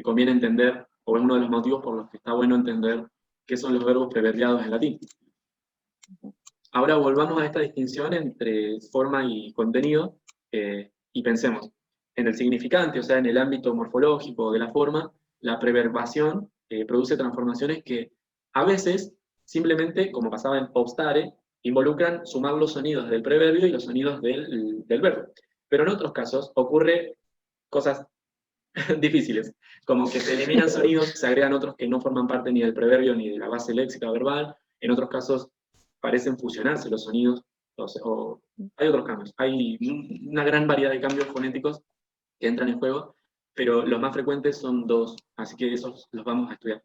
conviene entender, o es uno de los motivos por los que está bueno entender qué son los verbos preverbiados en latín. Ahora volvamos a esta distinción entre forma y contenido, y pensemos en el significante, o sea, en el ámbito morfológico de la forma, la preverbación produce transformaciones que a veces, simplemente, como pasaba en obstare, involucran sumar los sonidos del preverbio y los sonidos del verbo. Pero en otros casos ocurre cosas difíciles, como que se eliminan sonidos, se agregan otros que no forman parte ni del preverbio ni de la base léxica verbal, en otros casos parecen fusionarse los sonidos, o hay otros cambios, hay una gran variedad de cambios fonéticos que entran en juego, pero los más frecuentes son dos, así que esos los vamos a estudiar.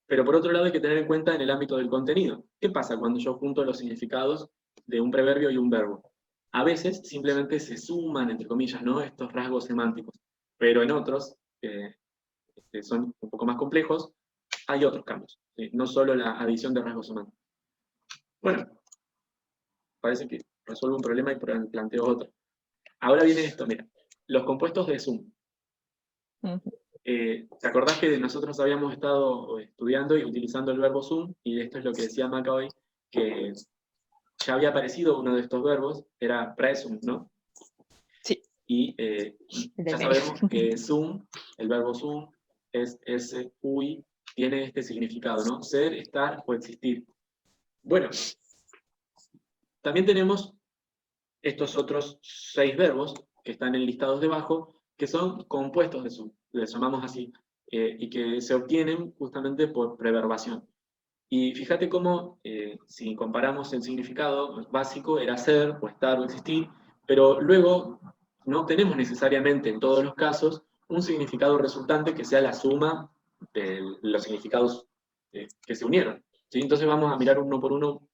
Pero por otro lado hay que tener en cuenta en el ámbito del contenido. ¿Qué pasa cuando yo junto los significados de un preverbio y un verbo? A veces simplemente se suman, entre comillas, ¿no?, estos rasgos semánticos, pero en otros, que son un poco más complejos, hay otros cambios, ¿sí? No solo la adición de rasgos semánticos. Bueno, parece que resuelvo un problema y planteo otro. Ahora viene esto, mira, los compuestos de sum. ¿Te acordás que nosotros habíamos estado estudiando y utilizando el verbo sum? Y esto es lo que decía Macaulay, que ya había aparecido uno de estos verbos, era presum, ¿no? Sí. Y ya sabemos que sum, el verbo sum, es S-UI, tiene este significado, ¿no? Ser, estar o existir. Bueno, también tenemos estos otros 6 verbos que están enlistados debajo, que son compuestos de sum, les llamamos así, y que se obtienen justamente por preverbación. Y fíjate cómo, si comparamos el significado básico, era ser, o estar, o existir, pero luego no obtenemos necesariamente en todos los casos un significado resultante que sea la suma de los significados que se unieron, ¿sí? Entonces vamos a mirar uno por uno,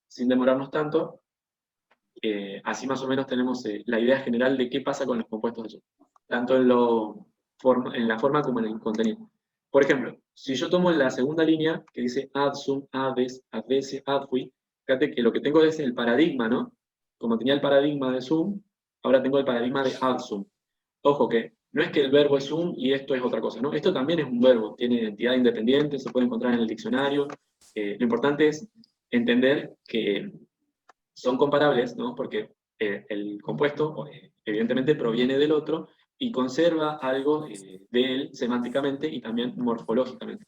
sin demorarnos tanto. Así más o menos tenemos la idea general de qué pasa con los compuestos de sum, tanto en la forma como en el contenido. Por ejemplo, si yo tomo la segunda línea que dice ad sum, ades, adese, adfui, fíjate que lo que tengo es el paradigma, ¿no? Como tenía el paradigma de sum, ahora tengo el paradigma de ad sum. Ojo que no es que el verbo es sum y esto es otra cosa, ¿no? Esto también es un verbo, tiene identidad independiente, se puede encontrar en el diccionario. Lo importante es entender que son comparables, ¿no? Porque el compuesto evidentemente proviene del otro y conserva algo de él semánticamente y también morfológicamente.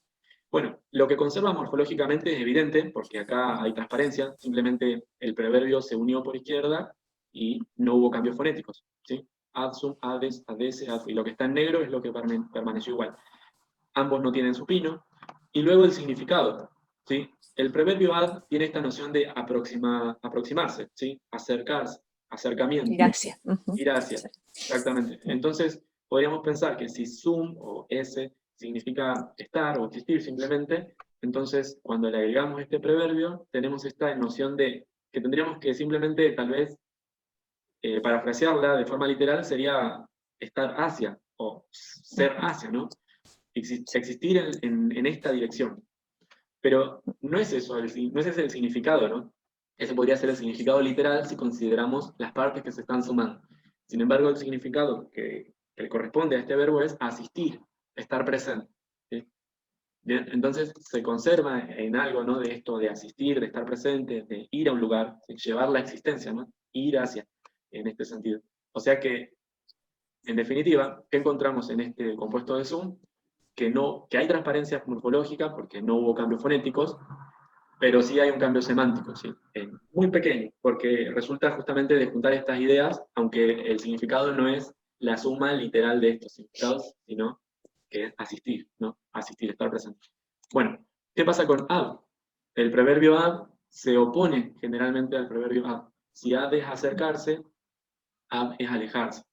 Bueno, lo que conserva morfológicamente es evidente, porque acá hay transparencia, simplemente el preverbio se unió por izquierda y no hubo cambios fonéticos, ¿sí? Ad sum, ades, adese, adfui. Lo que está en negro es lo que permaneció igual. Ambos no tienen supino. Y luego el significado, ¿sí? El preverbio ad tiene esta noción de aproximarse, ¿sí? Acercarse, acercamiento. Ir hacia. Ir hacia, exactamente. Entonces, podríamos pensar que si sum o s significa estar o existir simplemente, entonces cuando le agregamos este preverbio, tenemos esta noción de que tendríamos que simplemente, tal vez, parafrasearla de forma literal, sería estar hacia o ser hacia, ¿no? Existir en esta dirección. Pero no es eso, no es ese el significado, ¿no? Ese podría ser el significado literal si consideramos las partes que se están sumando. Sin embargo, el significado que le corresponde a este verbo es asistir, estar presente, ¿sí? Bien, entonces se conserva en algo, ¿no? De esto de asistir, de estar presente, de ir a un lugar, de llevar la existencia, ¿no? Ir hacia, en este sentido. O sea que, en definitiva, ¿qué encontramos en este compuesto de Zoom? Que hay transparencia morfológica porque no hubo cambios fonéticos, pero sí hay un cambio semántico, ¿sí? Muy pequeño, porque resulta justamente de juntar estas ideas, aunque el significado no es la suma literal de estos significados, sino que es asistir, ¿no? Asistir, estar presente. Bueno, ¿qué pasa con ab? El preverbio ab se opone generalmente al preverbio ab. Si ab es acercarse, ab es alejarse.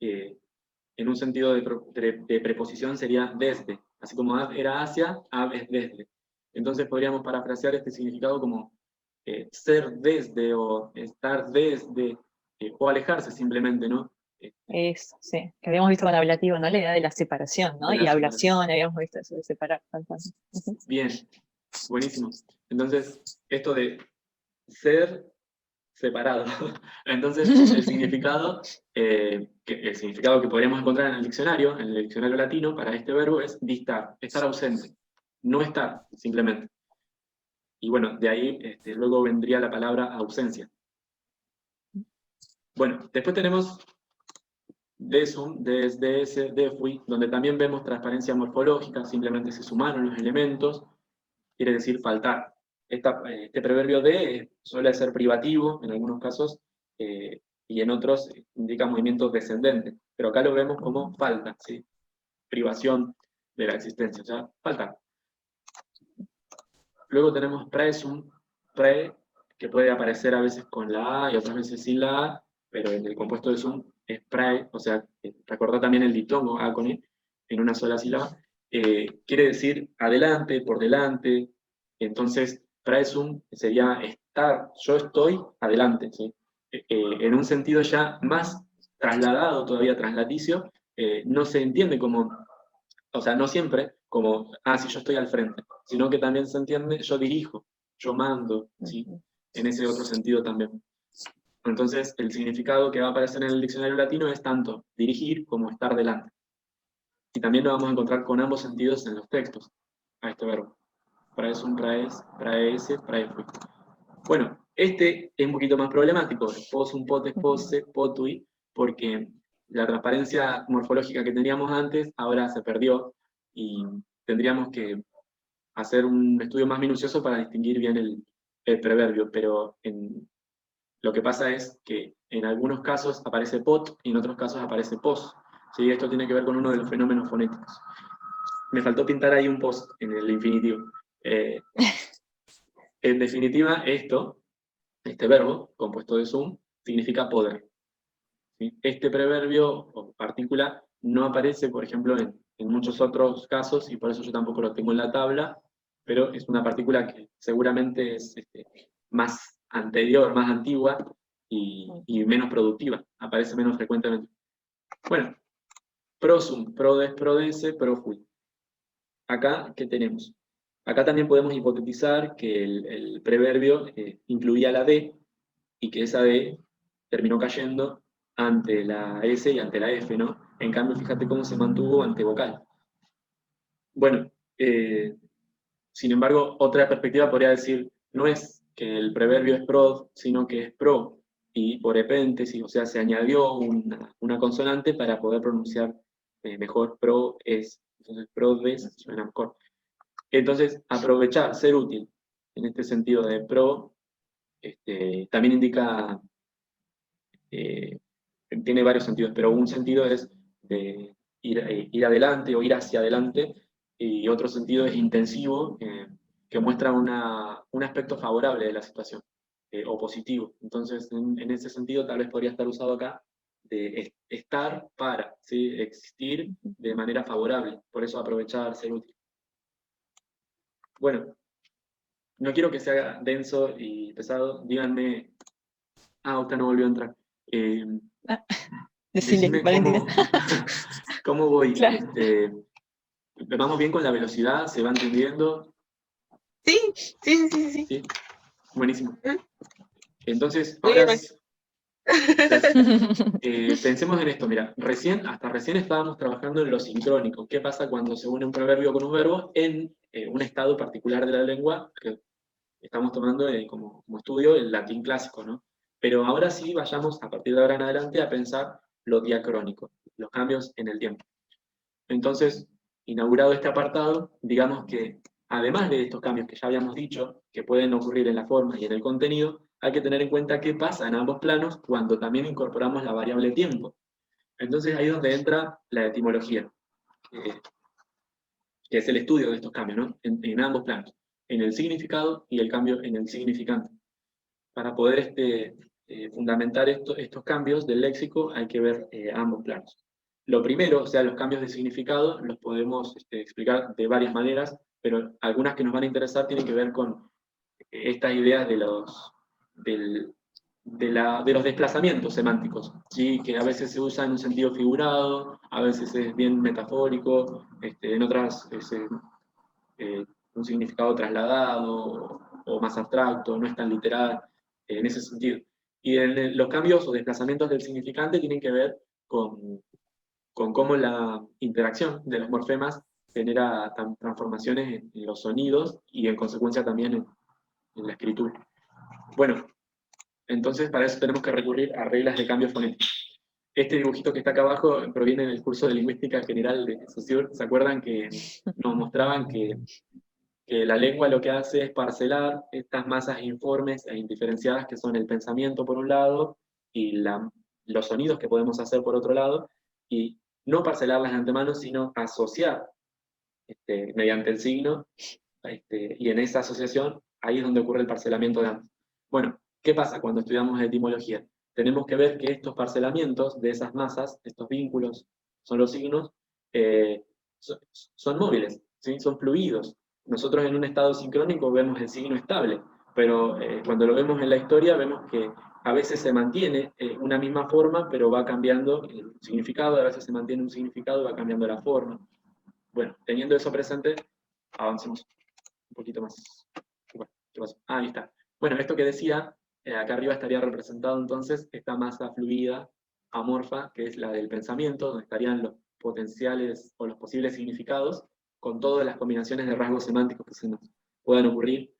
En un sentido de preposición sería desde. Así como ab era hacia, ab es desde. Entonces podríamos parafrasear este significado como ser desde o estar desde o alejarse simplemente, ¿no? Eso, sí. Que habíamos visto con ablativo, ¿no? La idea de la separación, ¿no? De la Y separación. ablación, habíamos visto eso de separar. Tal cual. Ujú. Bien, buenísimo. Entonces, esto de ser separado. Entonces, el significado que podríamos encontrar en el diccionario latino, para este verbo es distar, estar ausente, no estar, simplemente. Y bueno, de ahí luego vendría la palabra ausencia. Bueno, después tenemos desum, des, des, defui, donde también vemos transparencia morfológica, simplemente se sumaron los elementos, quiere decir faltar. Este preverbio de suele ser privativo en algunos casos y en otros indica movimientos descendentes, pero acá lo vemos como falta, ¿sí? Privación de la existencia, o sea, falta. Luego tenemos praesum, pre, que puede aparecer a veces con la A y otras veces sin la A, pero en el compuesto de sum es prae, o sea, recordá también el ditongo A con E, en una sola sílaba, quiere decir adelante, por delante, entonces praesum sería estar, yo estoy adelante, ¿sí? En un sentido ya más trasladado, todavía traslaticio, no se entiende como, o sea, no siempre como, si yo estoy al frente, sino que también se entiende, yo dirijo, yo mando, ¿sí? Ujú. En ese otro sentido también. Entonces, el significado que va a aparecer en el diccionario latino es tanto dirigir como estar delante. Y también lo vamos a encontrar con ambos sentidos en los textos, a este verbo. Praesum, praes, praese, praefui. Bueno, este es un poquito más problemático, posum, potes, pose, potui, porque la transparencia morfológica que teníamos antes ahora se perdió y tendríamos que hacer un estudio más minucioso para distinguir bien el preverbio, pero lo que pasa es que en algunos casos aparece pot y en otros casos aparece pos. ¿Sí? Esto tiene que ver con uno de los fenómenos fonéticos. Me faltó pintar ahí un post en el infinitivo. En definitiva, este verbo, compuesto de sum, significa poder. ¿Sí? Este preverbio o partícula no aparece, por ejemplo, en muchos otros casos, y por eso yo tampoco lo tengo en la tabla, pero es una partícula que seguramente es más anterior, más antigua y menos productiva, aparece menos frecuentemente. Bueno, prosum, prodes, prodese, profui. Acá, ¿qué tenemos? Acá también podemos hipotetizar que el preverbio incluía la D y que esa D terminó cayendo ante la S y ante la F, ¿no? En cambio, fíjate cómo se mantuvo ante vocal. Bueno, sin embargo, otra perspectiva podría decir, no es que el preverbio es prod, sino que es pro, y por epéntesis, o sea, se añadió una consonante para poder pronunciar mejor pro es. Entonces, prodes suena mejor. Entonces, aprovechar, ser útil, en este sentido de pro, también indica, eh, tiene varios sentidos, pero un sentido es de ir adelante o ir hacia adelante, y otro sentido es intensivo, que muestra un aspecto favorable de la situación, o positivo. Entonces, en ese sentido, tal vez podría estar usado acá de estar para, ¿sí? Existir de manera favorable, por eso aprovechar, ser útil. Bueno, no quiero que sea denso y pesado. Díganme. Usted no volvió a entrar. Decile, Decime Valentina. cómo voy. Claro. ¿Vamos bien con la velocidad? ¿Se va entendiendo? Sí. ¿Sí? Buenísimo. Mm. Entonces, Muy ahora bien, Pensemos en esto, mira, hasta recién estábamos trabajando en lo sincrónico. ¿Qué pasa cuando se une un proverbio con un verbo en un estado particular de la lengua que estamos tomando como estudio el latín clásico, ¿no? Pero ahora sí vayamos a partir de ahora en adelante a pensar lo diacrónico, los cambios en el tiempo. Entonces, inaugurado este apartado, digamos que además de estos cambios que ya habíamos dicho, que pueden ocurrir en la forma y en el contenido, hay que tener en cuenta qué pasa en ambos planos cuando también incorporamos la variable tiempo. Entonces ahí es donde entra la etimología, eh, que es el estudio de estos cambios, ¿no? En ambos planos, en el significado y el cambio en el significante. Para poder fundamentar estos cambios del léxico hay que ver ambos planos. Lo primero, o sea, los cambios de significado los podemos explicar de varias maneras, pero algunas que nos van a interesar tienen que ver con estas ideas de los desplazamientos semánticos, ¿sí? Que a veces se usa en un sentido figurado, a veces es bien metafórico, en otras es un significado trasladado o más abstracto, no es tan literal, en ese sentido. Y los cambios o desplazamientos del significante tienen que ver con cómo la interacción de los morfemas genera transformaciones en los sonidos y en consecuencia también en la escritura. Bueno, entonces para eso tenemos que recurrir a reglas de cambio fonético. Este dibujito que está acá abajo proviene del curso de Lingüística General de Saussure. ¿Se acuerdan que nos mostraban que la lengua lo que hace es parcelar estas masas informes e indiferenciadas que son el pensamiento por un lado y los sonidos que podemos hacer por otro lado, y no parcelarlas de antemano, sino asociar mediante el signo, y en esa asociación ahí es donde ocurre el parcelamiento de ambos. Bueno, ¿qué pasa cuando estudiamos etimología? Tenemos que ver que estos parcelamientos de esas masas, estos vínculos, son los signos, son móviles, ¿sí? Son fluidos. Nosotros en un estado sincrónico vemos el signo estable, pero cuando lo vemos en la historia vemos que a veces se mantiene una misma forma, pero va cambiando el significado, a veces se mantiene un significado y va cambiando la forma. Bueno, teniendo eso presente, avancemos un poquito más. Bueno, ¿qué pasó? Ah, ahí está. Bueno, esto que decía, acá arriba estaría representado entonces esta masa fluida, amorfa, que es la del pensamiento, donde estarían los potenciales o los posibles significados, con todas las combinaciones de rasgos semánticos que se nos puedan ocurrir,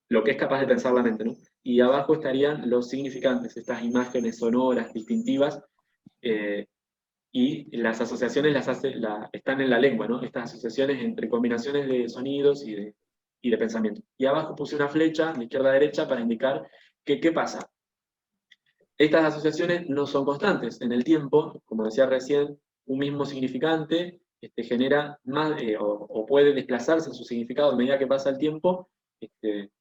lo que es capaz de pensar la mente, ¿no? Y abajo estarían los significantes, estas imágenes sonoras, distintivas, y las asociaciones están en la lengua, ¿no? Estas asociaciones entre combinaciones de sonidos y de pensamiento. Y abajo puse una flecha de izquierda a derecha para indicar que qué pasa. Estas asociaciones no son constantes. En el tiempo, como decía recién, un mismo significante genera más, o puede desplazarse en su significado a medida que pasa el tiempo.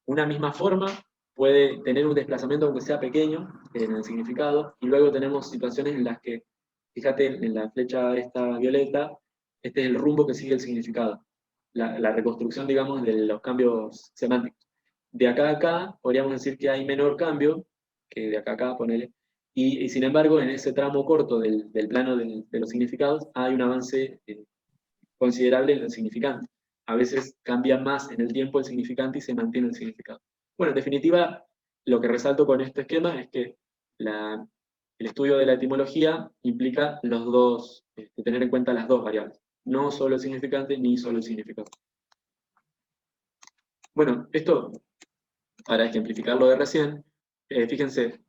Una misma forma puede tener un desplazamiento aunque sea pequeño en el significado, y luego tenemos situaciones en las que, fíjate en la flecha esta violeta, este es el rumbo que sigue el significado, la reconstrucción, digamos, de los cambios semánticos. De acá a acá, podríamos decir que hay menor cambio, que de acá a acá, ponele, y sin embargo, en ese tramo corto del plano de los significados, hay un avance considerable en el significante. A veces cambia más en el tiempo el significante y se mantiene el significado. Bueno, en definitiva, lo que resalto con este esquema es que el estudio de la etimología implica los dos, tener en cuenta las dos variables, no solo el significante ni solo el significado. Bueno, esto, para ejemplificar lo de recién, fíjense,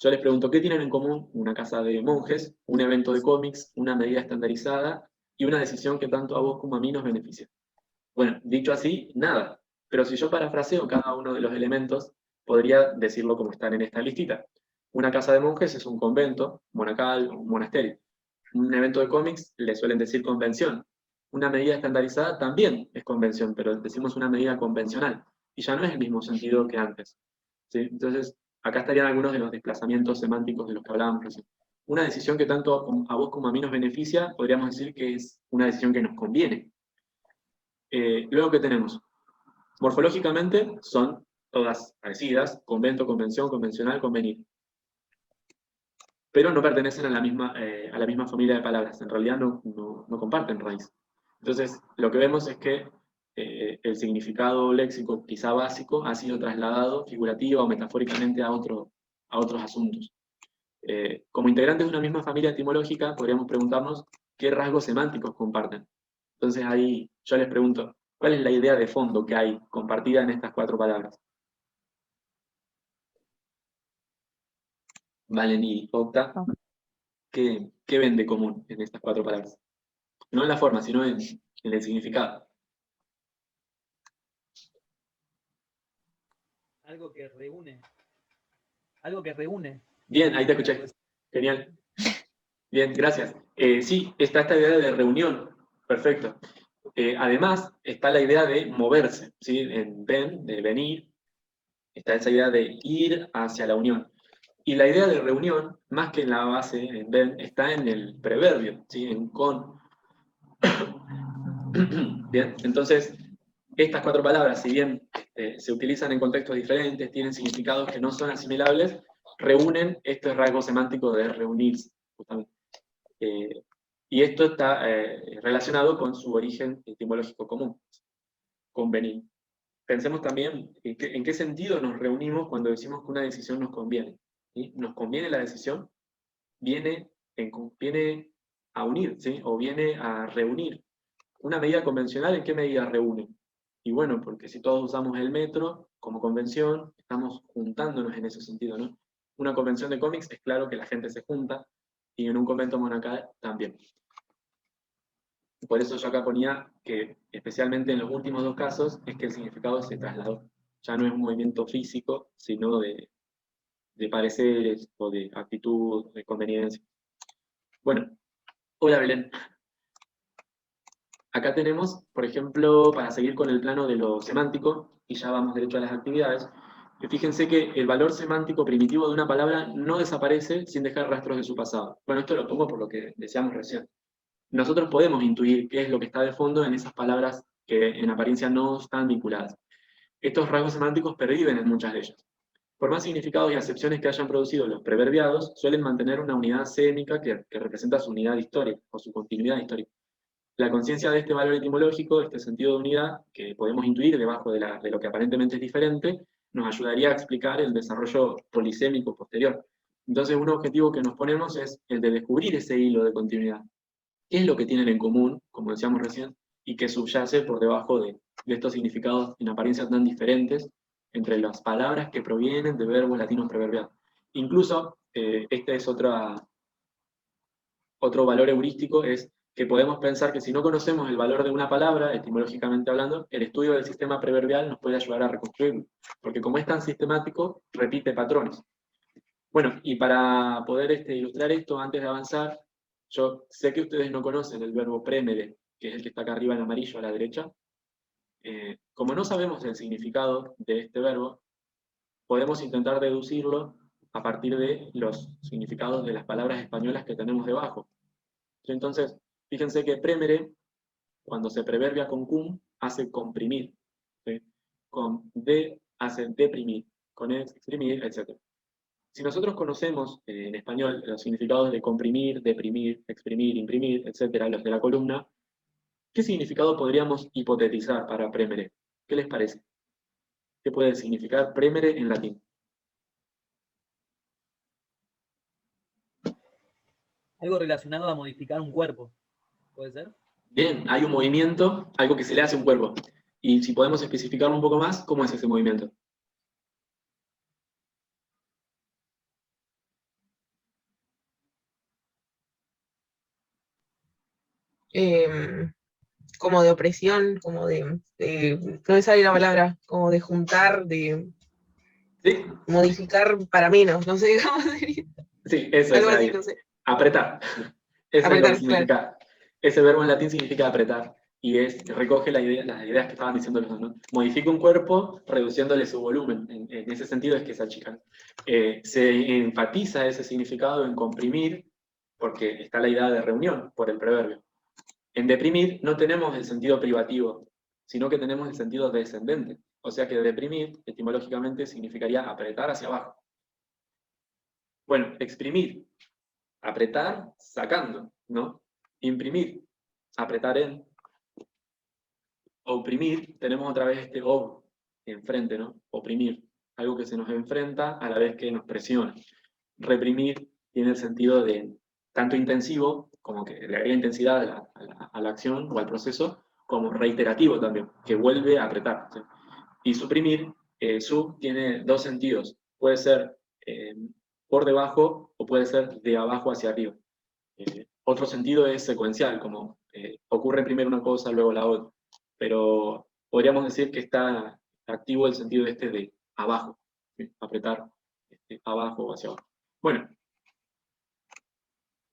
yo les pregunto, ¿qué tienen en común una casa de monjes, un evento de cómics, una medida estandarizada y una decisión que tanto a vos como a mí nos beneficia? Bueno, dicho así, nada. Pero si yo parafraseo cada uno de los elementos, podría decirlo como están en esta listita. Una casa de monjes es un convento, monacal, un monasterio. Un evento de cómics le suelen decir convención. Una medida estandarizada también es convención, pero decimos una medida convencional. Y ya no es el mismo sentido que antes, ¿sí? Entonces, acá estarían algunos de los desplazamientos semánticos de los que hablábamos recién. Una decisión que tanto a vos como a mí nos beneficia, podríamos decir que es una decisión que nos conviene. Luego, ¿qué tenemos? Morfológicamente son todas parecidas, convento, convención, convencional, convenir. Pero no pertenecen a la misma familia de palabras, en realidad no comparten raíz. Entonces, lo que vemos es que el significado léxico, quizá básico, ha sido trasladado figurativa o metafóricamente a otros asuntos. Como integrantes de una misma familia etimológica, podríamos preguntarnos qué rasgos semánticos comparten. Entonces ahí yo les pregunto, ¿cuál es la idea de fondo que hay compartida en estas 4 palabras? Valen y Octa, ¿qué ven de común en estas 4 palabras? No en la forma, sino en el significado. Algo que reúne. Algo que reúne. Bien, ahí te escuché. Genial. Bien, gracias. Sí, está esta idea de reunión. Perfecto. Además, está la idea de moverse, ¿sí? En ven, de venir, está esa idea de ir hacia la unión. Y la idea de reunión, más que en la base, en ven, está en el preverbio, ¿sí? En con. Bien, entonces, estas 4 palabras, si bien se utilizan en contextos diferentes, tienen significados que no son asimilables, reúnen este rasgo semántico de reunirse, justamente. Y esto está relacionado con su origen etimológico común, convenir. Pensemos también en qué sentido nos reunimos cuando decimos que una decisión nos conviene. ¿Sí? ¿Nos conviene la decisión? Viene a unir, ¿sí? O viene a reunir. Una medida convencional, ¿en qué medida reúne? Y bueno, porque si todos usamos el metro como convención, estamos juntándonos en ese sentido, ¿no? Una convención de cómics es claro que la gente se junta, y en un convento monacal también. Por eso yo acá ponía que, especialmente en los últimos 2 casos, es que el significado se trasladó. Ya no es un movimiento físico, sino de pareceres o de actitud, de conveniencia. Bueno, hola Belén. Acá tenemos, por ejemplo, para seguir con el plano de lo semántico, y ya vamos derecho a las actividades, fíjense que el valor semántico primitivo de una palabra no desaparece sin dejar rastros de su pasado. Bueno, esto lo pongo por lo que decíamos recién. Nosotros podemos intuir qué es lo que está de fondo en esas palabras que en apariencia no están vinculadas. Estos rasgos semánticos perviven en muchas de ellas. Por más significados y acepciones que hayan producido los preverbiados, suelen mantener una unidad sémica que representa su unidad histórica o su continuidad histórica. La conciencia de este valor etimológico, de este sentido de unidad, que podemos intuir debajo de lo que aparentemente es diferente, nos ayudaría a explicar el desarrollo polisémico posterior. Entonces, un objetivo que nos ponemos es el de descubrir ese hilo de continuidad. ¿Qué es lo que tienen en común, como decíamos recién, y que subyace por debajo de estos significados en apariencia tan diferentes entre las palabras que provienen de verbos latinos preverbiados? Incluso, este es otro valor heurístico, es que podemos pensar que si no conocemos el valor de una palabra, etimológicamente hablando, el estudio del sistema preverbial nos puede ayudar a reconstruirlo, porque como es tan sistemático, repite patrones. Bueno, y para poder ilustrar esto, antes de avanzar, yo sé que ustedes no conocen el verbo premere, que es el que está acá arriba en amarillo a la derecha. Como no sabemos el significado de este verbo, podemos intentar deducirlo a partir de los significados de las palabras españolas que tenemos debajo. Entonces, fíjense que premere, cuando se preverbia con cum, hace comprimir. ¿Sí? Con de hace deprimir, con exprimir, etc. Si nosotros conocemos en español los significados de comprimir, deprimir, exprimir, imprimir, etcétera, los de la columna, ¿qué significado podríamos hipotetizar para premere? ¿Qué les parece? ¿Qué puede significar premere en latín? Algo relacionado a modificar un cuerpo. ¿Puede ser? Bien, hay un movimiento, algo que se le hace a un cuerpo. Y si podemos especificarlo un poco más, ¿cómo es ese movimiento? Como de opresión, como no me sale la palabra, como de juntar, de ¿Sí? modificar para menos, no sé cómo sería. Sí, eso es Algo así, ahí. no sé. Apretar. Eso es lo que Apretar, claro. significa. Ese verbo en latín significa apretar. Y recoge las ideas que estaban diciendo los dos, ¿no? Modifica un cuerpo reduciéndole su volumen. En ese sentido es que se achican. Se enfatiza ese significado en comprimir, porque está la idea de reunión por el preverbio. En deprimir no tenemos el sentido privativo, sino que tenemos el sentido descendente. O sea que deprimir, etimológicamente, significaría apretar hacia abajo. Bueno, exprimir, apretar sacando, ¿no? Imprimir, apretar en. Oprimir, tenemos otra vez este ob enfrente, ¿no? Oprimir, algo que se nos enfrenta a la vez que nos presiona. Reprimir, tiene el sentido de tanto intensivo, como que le agrega intensidad a la acción o al proceso, como reiterativo también, que vuelve a apretar. ¿Sí? Y suprimir, tiene dos sentidos. Puede ser por debajo o puede ser de abajo hacia arriba. Otro sentido es secuencial, como ocurre primero una cosa, luego la otra. Pero podríamos decir que está activo el sentido de abajo, ¿sí? Apretar abajo o hacia abajo. Bueno,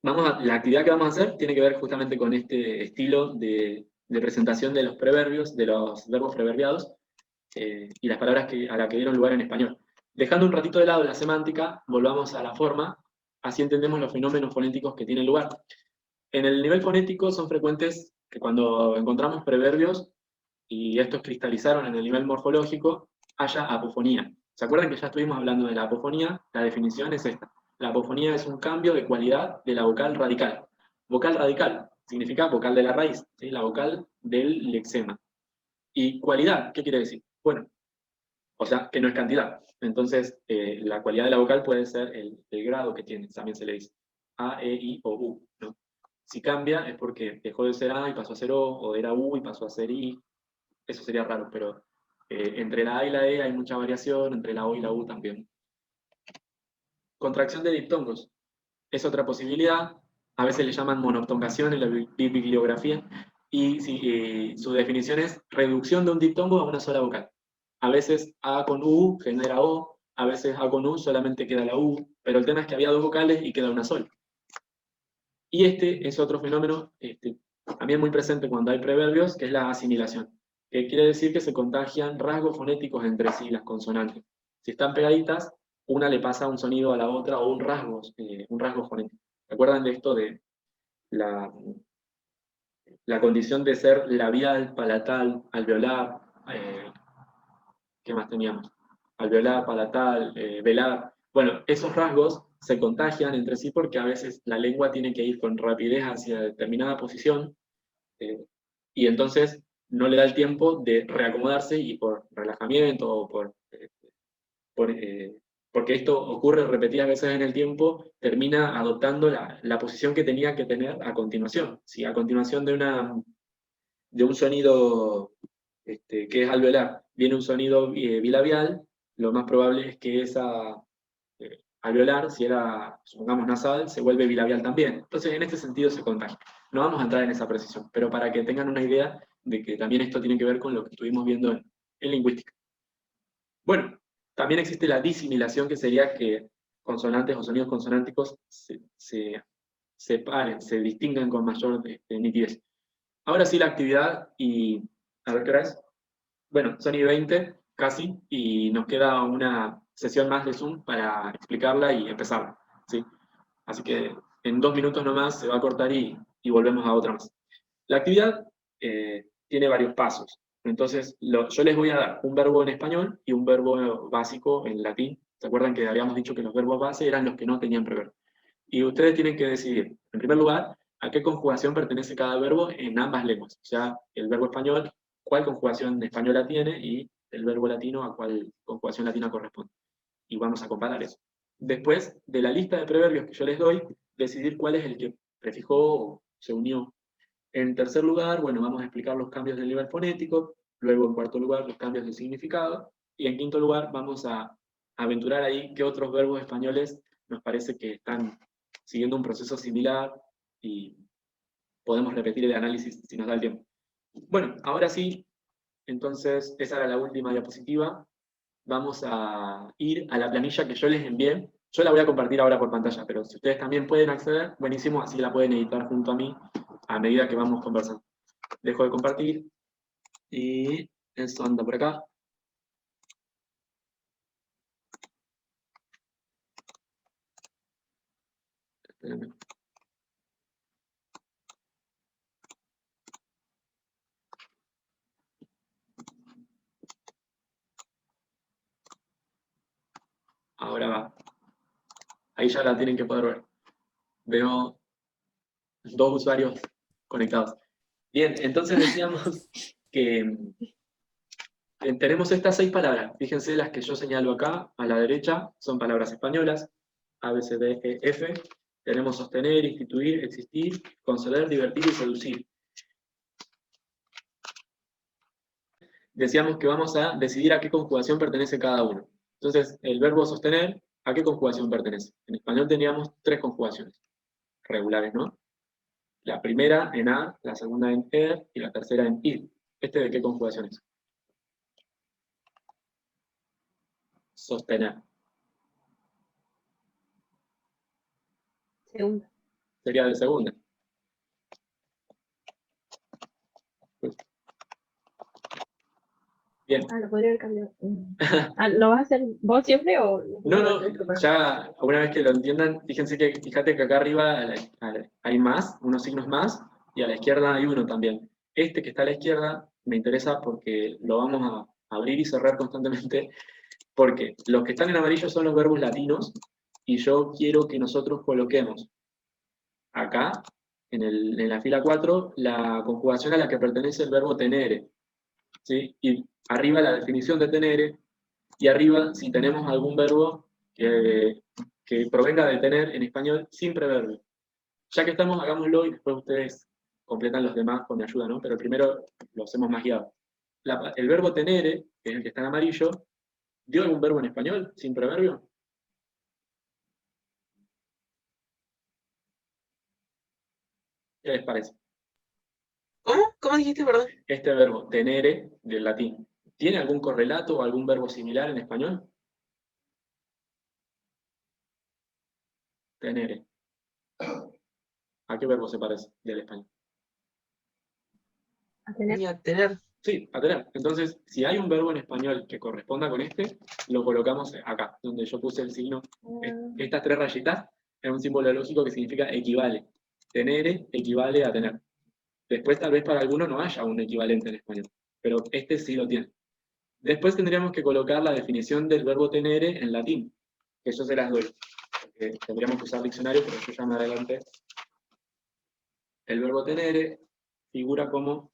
la actividad que vamos a hacer tiene que ver justamente con este estilo de presentación de los preverbios, de los verbos preverbiados, y las palabras a las que dieron lugar en español. Dejando un ratito de lado la semántica, volvamos a la forma, así entendemos los fenómenos fonéticos que tienen lugar. En el nivel fonético son frecuentes que cuando encontramos preverbios, y estos cristalizaron en el nivel morfológico, haya apofonía. ¿Se acuerdan que ya estuvimos hablando de la apofonía? La definición es esta. La apofonía es un cambio de cualidad de la vocal radical. Vocal radical significa vocal de la raíz, ¿sí? La vocal del lexema. ¿Y cualidad? ¿Qué quiere decir? Bueno, o sea, que no es cantidad. Entonces, la cualidad de la vocal puede ser el grado que tiene, también se le dice. A, E, I o U, ¿no? Si cambia es porque dejó de ser A y pasó a ser O, o era U y pasó a ser I. Eso sería raro, pero entre la A y la E hay mucha variación, entre la O y la U también. Contracción de diptongos es otra posibilidad. A veces le llaman monoptongación en la bibliografía. Y su definición es reducción de un diptongo a una sola vocal. A veces A con U genera O, a veces A con U solamente queda la U, pero el tema es que había dos vocales y queda una sola. Y este es otro fenómeno también muy presente cuando hay preverbios, que es la asimilación, que quiere decir que se contagian rasgos fonéticos entre sí, las consonantes. Si están pegaditas, una le pasa un sonido a la otra o un rasgo fonético. ¿Recuerdan de esto de la condición de ser labial, palatal, alveolar? ¿Qué más teníamos? Alveolar, palatal, velar. Bueno, esos rasgos se contagian entre sí porque a veces la lengua tiene que ir con rapidez hacia determinada posición, y entonces no le da el tiempo de reacomodarse y por relajamiento o porque esto ocurre repetidas veces en el tiempo, termina adoptando la posición que tenía que tener a continuación. Si a continuación de un sonido que es alveolar viene un sonido bilabial, lo más probable es que esa alveolar, si era, supongamos, nasal, se vuelve bilabial también. Entonces, en este sentido se contagia. No vamos a entrar en esa precisión, pero para que tengan una idea de que también esto tiene que ver con lo que estuvimos viendo en lingüística. Bueno, también existe la disimilación, que sería que consonantes o sonidos consonánticos se separen, se distingan con mayor nitidez. Ahora sí la actividad, y a ver qué hora es. Bueno, son y 20 casi, y nos queda una sesión más de Zoom para explicarla y empezarla, ¿sí? Así que en 2 minutos nomás se va a cortar y volvemos a otra más. La actividad tiene varios pasos. Entonces, yo les voy a dar un verbo en español y un verbo básico en latín. ¿Se acuerdan que habíamos dicho que los verbos base eran los que no tenían preverbio? Y ustedes tienen que decidir, en primer lugar, a qué conjugación pertenece cada verbo en ambas lenguas. O sea, el verbo español, cuál conjugación española tiene, y el verbo latino, a cuál conjugación latina corresponde. Y vamos a comparar eso. Después de la lista de preverbios que yo les doy, decidir cuál es el que prefijó o se unió. En tercer lugar, bueno, vamos a explicar los cambios del nivel fonético. Luego, en cuarto lugar, los cambios de significado. Y en quinto lugar, vamos a aventurar ahí qué otros verbos españoles nos parece que están siguiendo un proceso similar y podemos repetir el análisis si nos da el tiempo. Bueno, ahora sí, entonces esa era la última diapositiva. Vamos a ir a la planilla que yo les envié. Yo la voy a compartir ahora por pantalla, pero si ustedes también pueden acceder, buenísimo, así la pueden editar junto a mí a medida que vamos conversando. Dejo de compartir y eso anda por acá. Espérenme. Ahora va. Ahí ya la tienen que poder ver. Veo 2 usuarios conectados. Bien, entonces decíamos que tenemos estas 6 palabras. Fíjense, las que yo señalo acá, a la derecha, son palabras españolas. A, B, C, D, E, F. Tenemos sostener, instituir, existir, conceder, divertir y seducir. Decíamos que vamos a decidir a qué conjugación pertenece cada uno. Entonces, el verbo sostener, ¿a qué conjugación pertenece? En español teníamos 3 conjugaciones regulares, ¿no? La primera en a, la segunda en er y la tercera en ir. ¿Este de qué conjugación es? Sostener. Segunda. Sería de segunda. Bien. Lo podría haber cambiado. ¿Lo vas a hacer vos siempre o...? No, ya una vez que lo entiendan, fíjate que acá arriba hay más, unos signos más, y a la izquierda hay uno también. Este que está a la izquierda me interesa porque lo vamos a abrir y cerrar constantemente, porque los que están en amarillo son los verbos latinos, y yo quiero que nosotros coloquemos acá, en la fila 4, la conjugación a la que pertenece el verbo tenere, ¿sí? Y arriba la definición de tenere, y arriba si tenemos algún verbo que provenga de tener en español sin preverbio. Ya que estamos, hagámoslo y después ustedes completan los demás con mi ayuda, ¿no? Pero primero lo hacemos más guiado. El verbo tenere, que es el que está en amarillo, ¿dio algún verbo en español sin preverbio? ¿Qué les parece? ¿Cómo? ¿Cómo dijiste, perdón? Este verbo, tenere, del latín, ¿tiene algún correlato o algún verbo similar en español? Tenere. ¿A qué verbo se parece del español? A tener. Y a tener. Sí, a tener. Entonces, si hay un verbo en español que corresponda con este, lo colocamos acá, donde yo puse el signo. Estas 3 rayitas es un símbolo lógico que significa equivale. Tenere equivale a tener. Después tal vez para algunos no haya un equivalente en español, pero este sí lo tiene. Después tendríamos que colocar la definición del verbo tenere en latín, que yo se las doy. Porque tendríamos que usar diccionario, pero yo ya me adelanté. El verbo tenere figura como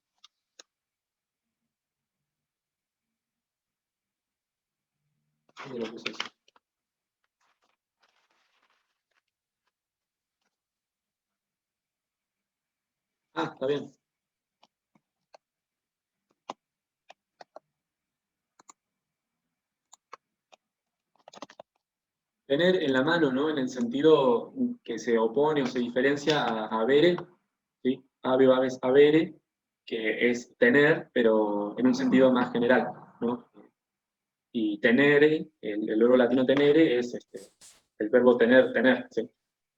¿dónde lo puse eso? Ah, está bien. Tener en la mano, ¿no? En el sentido que se opone o se diferencia a avere, ¿sí? Avere, que es tener, pero en un sentido más general, ¿no? Y tenere, el verbo latino tenere, es el verbo tener, ¿sí?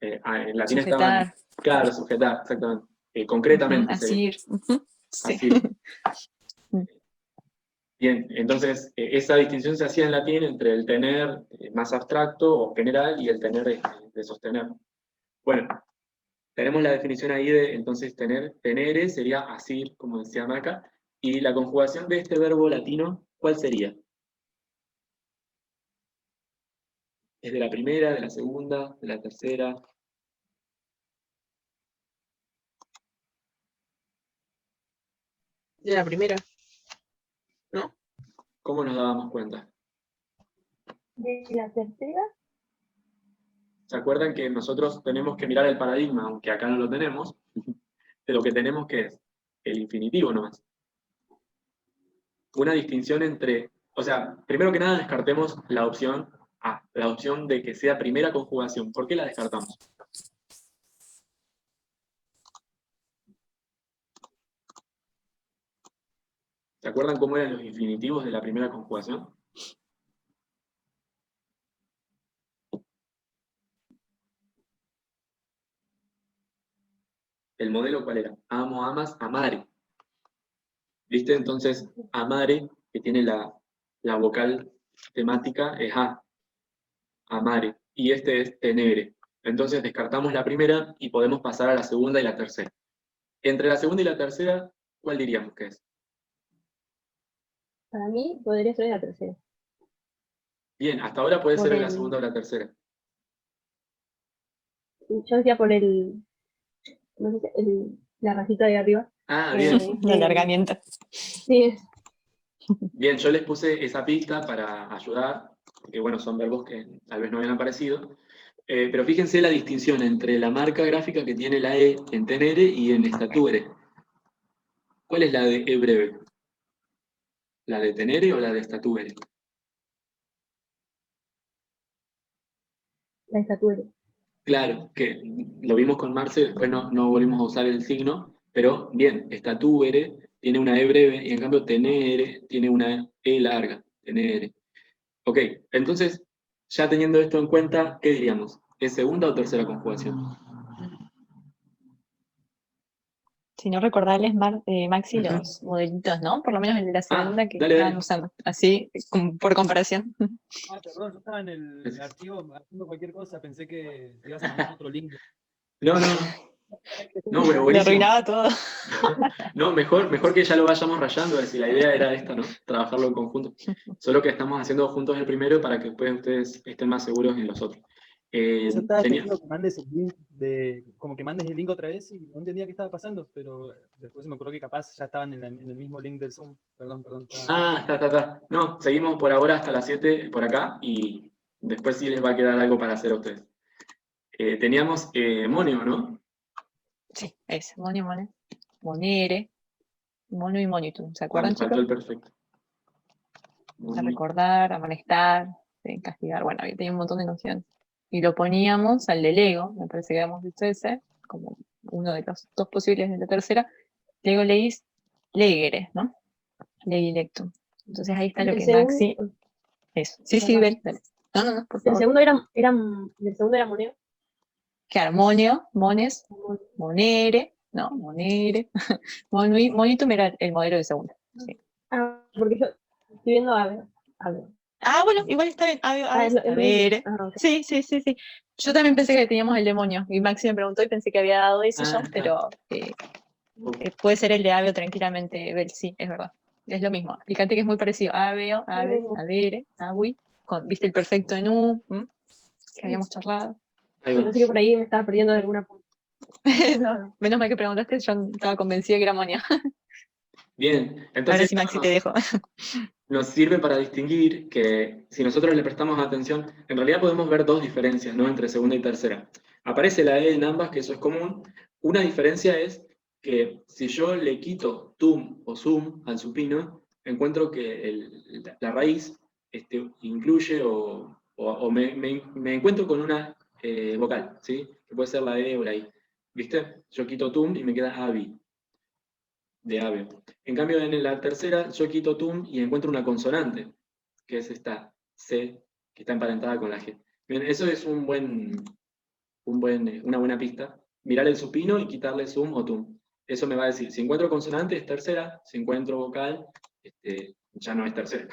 En latín estaban, Sujetar. claro, sujetar, exactamente. Concretamente sería. Así. Sí. Así. Bien, entonces esa distinción se hacía en latín entre el tener más abstracto o general y el tener de sostener. Bueno, tenemos la definición ahí de, entonces, tenere sería asir, como decía Maca, y la conjugación de este verbo latino, ¿cuál sería? ¿Es de la primera, de la segunda, de la tercera? De la primera. ¿No? ¿Cómo nos dábamos cuenta? De la tercera. ¿Se acuerdan que nosotros tenemos que mirar el paradigma, aunque acá no lo tenemos, de lo que tenemos que es el infinitivo nomás? Una distinción entre, o sea, primero que nada descartemos la opción A, la opción de que sea primera conjugación. ¿Por qué la descartamos? ¿Se acuerdan cómo eran los infinitivos de la primera conjugación? ¿El modelo cuál era? Amo, amas, amare. ¿Viste? Entonces, amare, que tiene la vocal temática, es A. Amare. Y este es tenere. Entonces descartamos la primera y podemos pasar a la segunda y la tercera. Entre la segunda y la tercera, ¿cuál diríamos que es? Para mí podría ser la tercera. Bien, hasta ahora puede Por ser en la el- segunda o la tercera. Yo decía por el... No sé, la rayita de arriba. Ah, bien. El alargamiento. Sí, Bien, yo les puse esa pista para ayudar, porque bueno, son verbos que tal vez no habían aparecido. Pero fíjense la distinción entre la marca gráfica que tiene la E en tenere y en statuvere. ¿Cuál es la de E breve? ¿La de tenere o la de statuvere? La estatura. Claro, que lo vimos con Marce, después no volvimos a usar el signo, pero bien, statuvere tiene una E breve y en cambio tenere tiene una E larga, tenere. Ok, entonces, ya teniendo esto en cuenta, ¿qué diríamos? ¿Es segunda o tercera conjugación? Si no recordarles, Maxi, los modelitos, ¿no? Por lo menos el de la segunda que dale, estaban dale. usando. Así, por comparación. Ah, perdón, yo estaba en el archivo haciendo cualquier cosa, pensé que ibas a mandar otro link. No, pero Le buenísimo. arruinaba todo. No, mejor que ya lo vayamos rayando, es decir, la idea era esta, ¿no? Trabajarlo en conjunto. Solo que estamos haciendo juntos el primero para que después ustedes estén más seguros en los otros. Yo estaba tenía- esperando que mandes el link como que mandes el link otra vez y no entendía qué estaba pasando, pero después se me ocurrió que capaz ya estaban en el mismo link del Zoom. Perdón. está. No, seguimos por ahora hasta las 7 por acá y después sí les va a quedar algo para hacer a ustedes. Teníamos monio, ¿no? Sí, es monio, monere, mono y monitum. ¿Se Ah, acuerdan, me faltó chicos? el perfecto. A recordar, a molestar, castigar. Bueno, ahí tenía un montón de nociones. Y lo poníamos al de Lego, me parece que habíamos visto ese, como uno de los dos posibles de la tercera. Lego leís legere, ¿no? Legilectum. Entonces ahí está lo El que segundo, Maxi. Eso. Sí, ven, dale. No, por el favor. segundo el segundo era moneo. Claro, monio, mones, monere, no, monere. Monitum era el modelo de segunda. Sí. Ah, porque yo estoy viendo a ver. Ah, bueno, igual está bien. Es lo A mismo. ver. Ah, ok. Sí. Yo también pensé que teníamos el demonio. Y Maxi me preguntó y pensé que había dado ese yo, está. pero puede ser el de Aveo tranquilamente, Bel, sí, es verdad. Es lo mismo. Fíjate que es muy parecido. Aveo, ave, avere, avi, viste el perfecto en U, que habíamos charlado. Ahí va. Pero sí que por ahí me estaba perdiendo de alguna punta. No, menos mal que preguntaste, yo estaba convencida que era monio. Bien, Ahora entonces sí, Maxi, te dejo. nos sirve para distinguir que si nosotros le prestamos atención, en realidad podemos ver dos diferencias, ¿no? Entre segunda y tercera. Aparece la E en ambas, que eso es común. Una diferencia es que si yo le quito tum o sum al supino, encuentro que la raíz incluye o me encuentro con una vocal, ¿sí? Que puede ser la E o la I. ¿Viste? Yo quito tum y me queda abi, de ave. En cambio, en la tercera, yo quito tum y encuentro una consonante, que es esta C, que está emparentada con la G. Bien, eso es una buena pista. Mirar el supino y quitarle sum o tum. Eso me va a decir, si encuentro consonante es tercera, si encuentro vocal, ya no es tercera.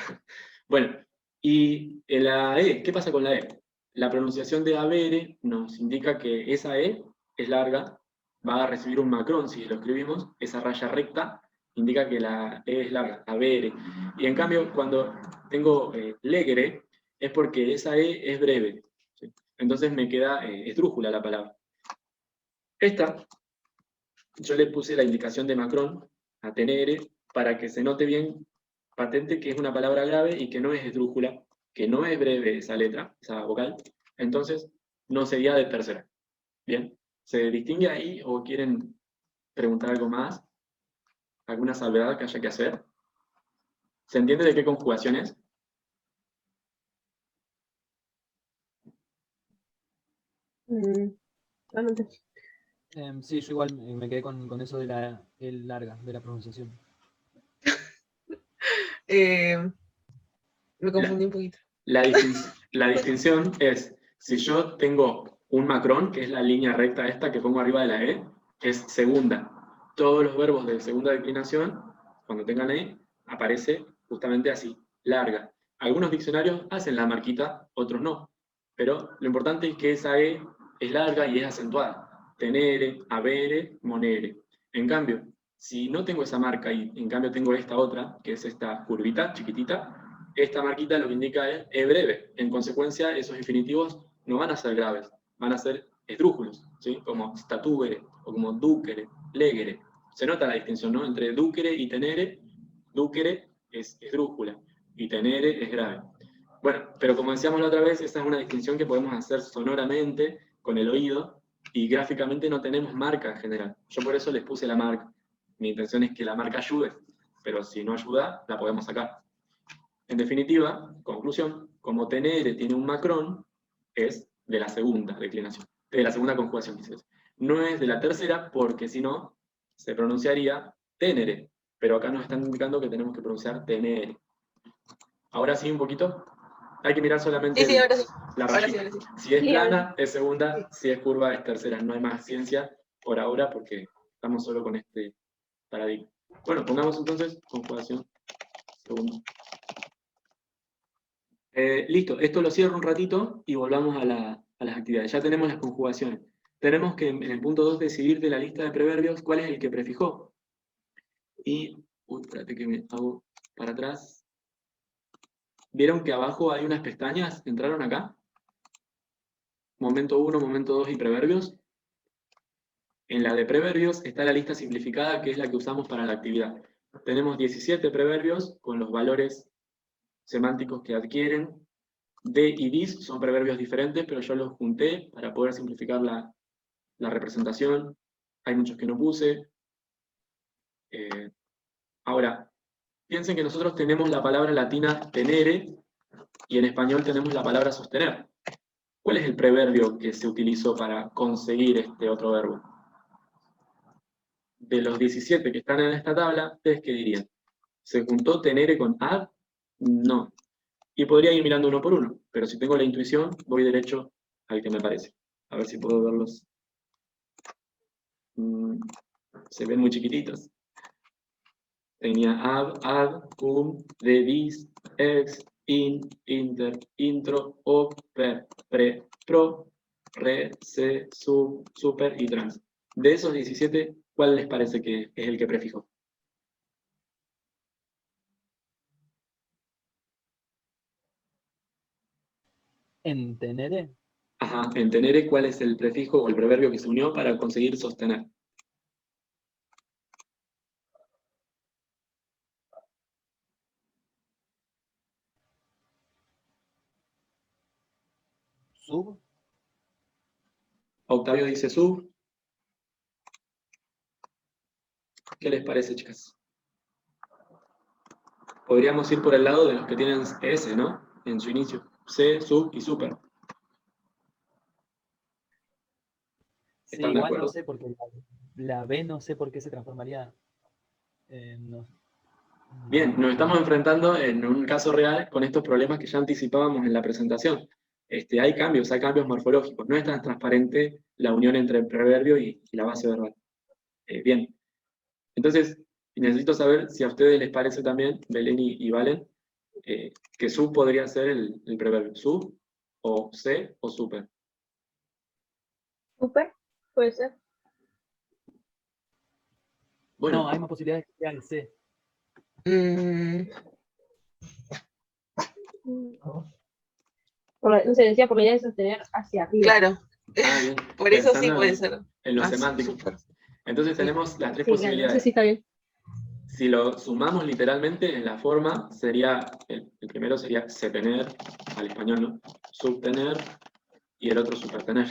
Bueno, y en la E, ¿qué pasa con la E? La pronunciación de avere nos indica que esa E es larga, va a recibir un macrón si lo escribimos, esa raya recta indica que la E es larga, avere. Y en cambio, cuando tengo legere, es porque esa E es breve. ¿Sí? Entonces me queda esdrújula la palabra. Esta, yo le puse la indicación de macrón a tenere para que se note bien patente que es una palabra grave y que no es esdrújula, que no es breve esa letra, esa vocal. Entonces, no sería de tercera. ¿Bien? ¿Se distingue ahí o quieren preguntar algo más? ¿Alguna salvedad que haya que hacer? ¿Se entiende de qué conjugación es? Realmente. Sí, yo igual me quedé con eso de la el larga, de la pronunciación. Me confundí un poquito. La distinción es, si yo tengo un macrón, que es la línea recta esta que pongo arriba de la E, es segunda. Todos los verbos de segunda declinación, cuando tengan E, aparece justamente así, larga. Algunos diccionarios hacen la marquita, otros no. Pero lo importante es que esa E es larga y es acentuada. Tenere, avere, monere. En cambio, si no tengo esa marca y en cambio tengo esta otra, que es esta curvita chiquitita, esta marquita lo que indica es breve. En consecuencia, esos infinitivos no van a ser graves, van a ser esdrújulos, ¿sí? Como statuvere o como ducere, legere. Se nota la distinción, ¿no? Entre ducere y tenere. Ducere es esdrújula y tenere es grave. Bueno, pero como decíamos la otra vez, esa es una distinción que podemos hacer sonoramente, con el oído, y gráficamente no tenemos marca en general. Yo por eso les puse la marca. Mi intención es que la marca ayude, pero si no ayuda, la podemos sacar. En definitiva, conclusión, como tenere tiene un macrón, es de la segunda declinación, de la segunda conjugación, quise decir. No es de la tercera, porque si no, se pronunciaría tenere, pero acá nos están indicando que tenemos que pronunciar tenere. Ahora sí, un poquito. Hay que mirar solamente Sí, ahora sí. la Ahora sí, rayita. ahora sí. Si es Sí, plana, es segunda, si es curva, es tercera. No hay más ciencia por ahora porque estamos solo con este paradigma. Bueno, pongamos entonces conjugación segunda. Listo, esto lo cierro un ratito y volvamos a las actividades. Ya tenemos las conjugaciones. Tenemos que en el punto 2 decidir de la lista de preverbios cuál es el que prefijó. Y, uy, espérate que me hago para atrás. ¿Vieron que abajo hay unas pestañas? ¿Entraron acá? Momento 1, momento 2 y preverbios. En la de preverbios está la lista simplificada, que es la que usamos para la actividad. Tenemos 17 preverbios con los valores semánticos que adquieren. De y dis son preverbios diferentes, pero yo los junté para poder simplificar la representación. Hay muchos que no puse. Ahora, piensen que nosotros tenemos la palabra latina tenere y en español tenemos la palabra sostener. ¿Cuál es el preverbio que se utilizó para conseguir este otro verbo? De los 17 que están en esta tabla, ¿ustedes qué dirían? ¿Se juntó tenere con ad? No. Y podría ir mirando uno por uno, pero si tengo la intuición, voy derecho al que me parece. A ver si puedo verlos. Se ven muy chiquititos. Tenía ad, cum, de, dis, ex, in, inter, intro, op, per, pre, pro, re, se, sub, super y trans. De esos 17, ¿cuál les parece que es el que prefijó? En tenere, Ajá, en tenere, ¿cuál es el prefijo o el proverbio que se unió para conseguir sostener? sub, Octavio dice sub. ¿Qué les parece, chicas? Podríamos ir por el lado de los que tienen S, ¿no? En su inicio. C, sub y super. sí, ¿Están de igual no acuerdo? sé, porque la B no sé por qué se transformaría no, Bien, nos estamos enfrentando en un caso real con estos problemas que ya anticipábamos en la presentación. Hay cambios morfológicos. No es tan transparente la unión entre el preverbio y la base verbal. Bien, entonces necesito saber si a ustedes les parece también, Belén y Valen, que sub podría ser el preverbio. Sub, o C, o super. Súper, puede ser. Bueno, no, hay más posibilidades que sea el C. Mm, No se decía por la idea de sostener hacia arriba. claro, bien. por eso sí Pensando puede ser. en lo Más semántico. súper. Entonces Sí. tenemos las tres Sí, claro, no sé posibilidades. si está bien. Si lo sumamos literalmente en la forma, sería, el primero sería setener, al español, ¿no? Subtener, y el otro supertener.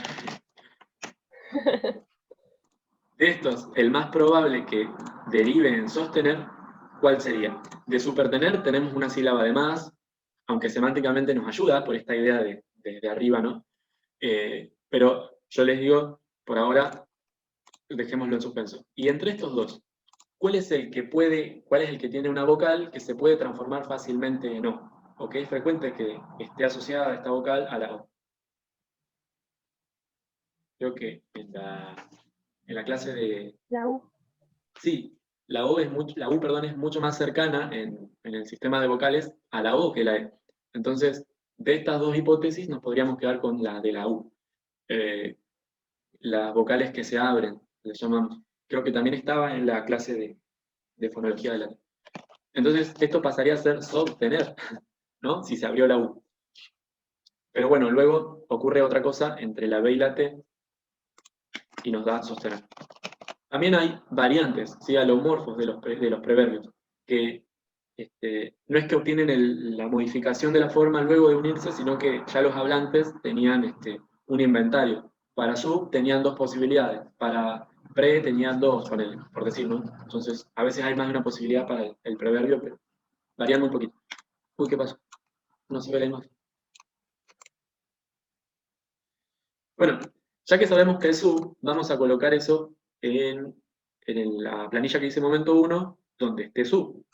De estos, el más probable que derive en sostener, ¿cuál sería? De supertener tenemos una sílaba de más, aunque semánticamente nos ayuda por esta idea de arriba, ¿no? Pero yo les digo, por ahora, dejémoslo en suspenso. Y entre estos dos, cuál es el que tiene una vocal que se puede transformar fácilmente en O? ¿O que es frecuente que esté asociada esta vocal a la O? Creo que en la clase de... La U. Sí, la U, perdón, es mucho más cercana en el sistema de vocales a la O que la E. Entonces, de estas dos hipótesis nos podríamos quedar con la de la U. Las vocales que se abren, le llamamos. Creo que también estaba en la clase de fonología de la... Entonces, esto pasaría a ser sostener, ¿no? Si se abrió la U. Pero bueno, luego ocurre otra cosa entre la B y la T y nos da sostener. También hay variantes, ¿sí? Alomorfos de los preverbios, que no es que obtienen la modificación de la forma luego de unirse, sino que ya los hablantes tenían un inventario. Para sub tenían dos posibilidades, para pre tenían dos, por decir, ¿no? Entonces, a veces hay más de una posibilidad para el preverbio, pero varían muy poquito. Uy, ¿qué pasó? No se ve la imagen. Bueno, ya que sabemos que es sub, vamos a colocar eso en la planilla que dice momento 1, donde esté sub.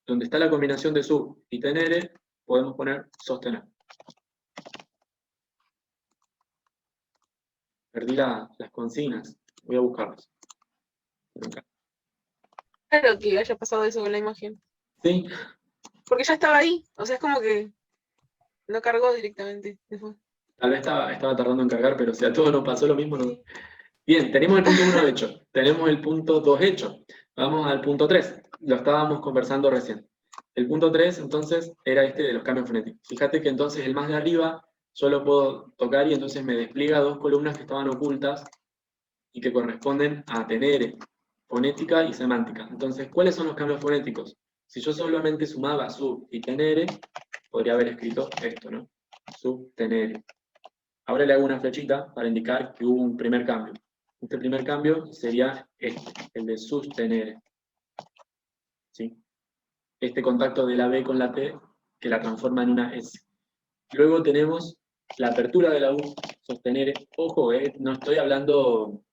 Donde está la combinación de sub y tenere, podemos poner sostener. Perdí las consignas, voy a buscarlas. Claro que haya pasado eso con la imagen. ¿Sí? Porque ya estaba ahí. O sea, es como que no cargó directamente después. Tal vez estaba tardando en cargar, pero si a todos nos pasó lo mismo, no. Bien, tenemos el punto 1 hecho. Tenemos el punto 2 hecho. Vamos al punto 3. Lo estábamos conversando recién. El punto 3, entonces, era este de los cambios fonéticos. Fíjate que entonces el más de arriba yo lo puedo tocar y entonces me despliega dos columnas que estaban ocultas y que corresponden a tenere, fonética y semántica. Entonces, ¿cuáles son los cambios fonéticos? Si yo solamente sumaba sub y tenere, podría haber escrito esto, ¿no? Sub, tenere. Ahora le hago una flechita para indicar que hubo un primer cambio. Este primer cambio sería el de sostenere. ¿Sí? Este contacto de la B con la T que la transforma en una S. Luego tenemos la apertura de la U, sostenere. Ojo, no estoy hablando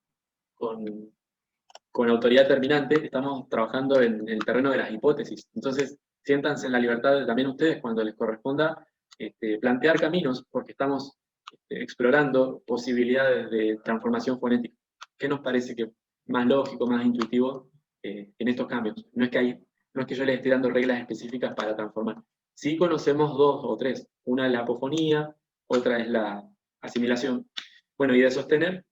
con autoridad terminante, estamos trabajando en el terreno de las hipótesis. Entonces, siéntanse en la libertad de también ustedes, cuando les corresponda, plantear caminos, porque estamos explorando posibilidades de transformación fonética. ¿Qué nos parece que más lógico, más intuitivo en estos cambios? No es que yo les esté dando reglas específicas para transformar. Sí conocemos dos o tres. Una es la apofonía, otra es la asimilación. Bueno, y de sostener,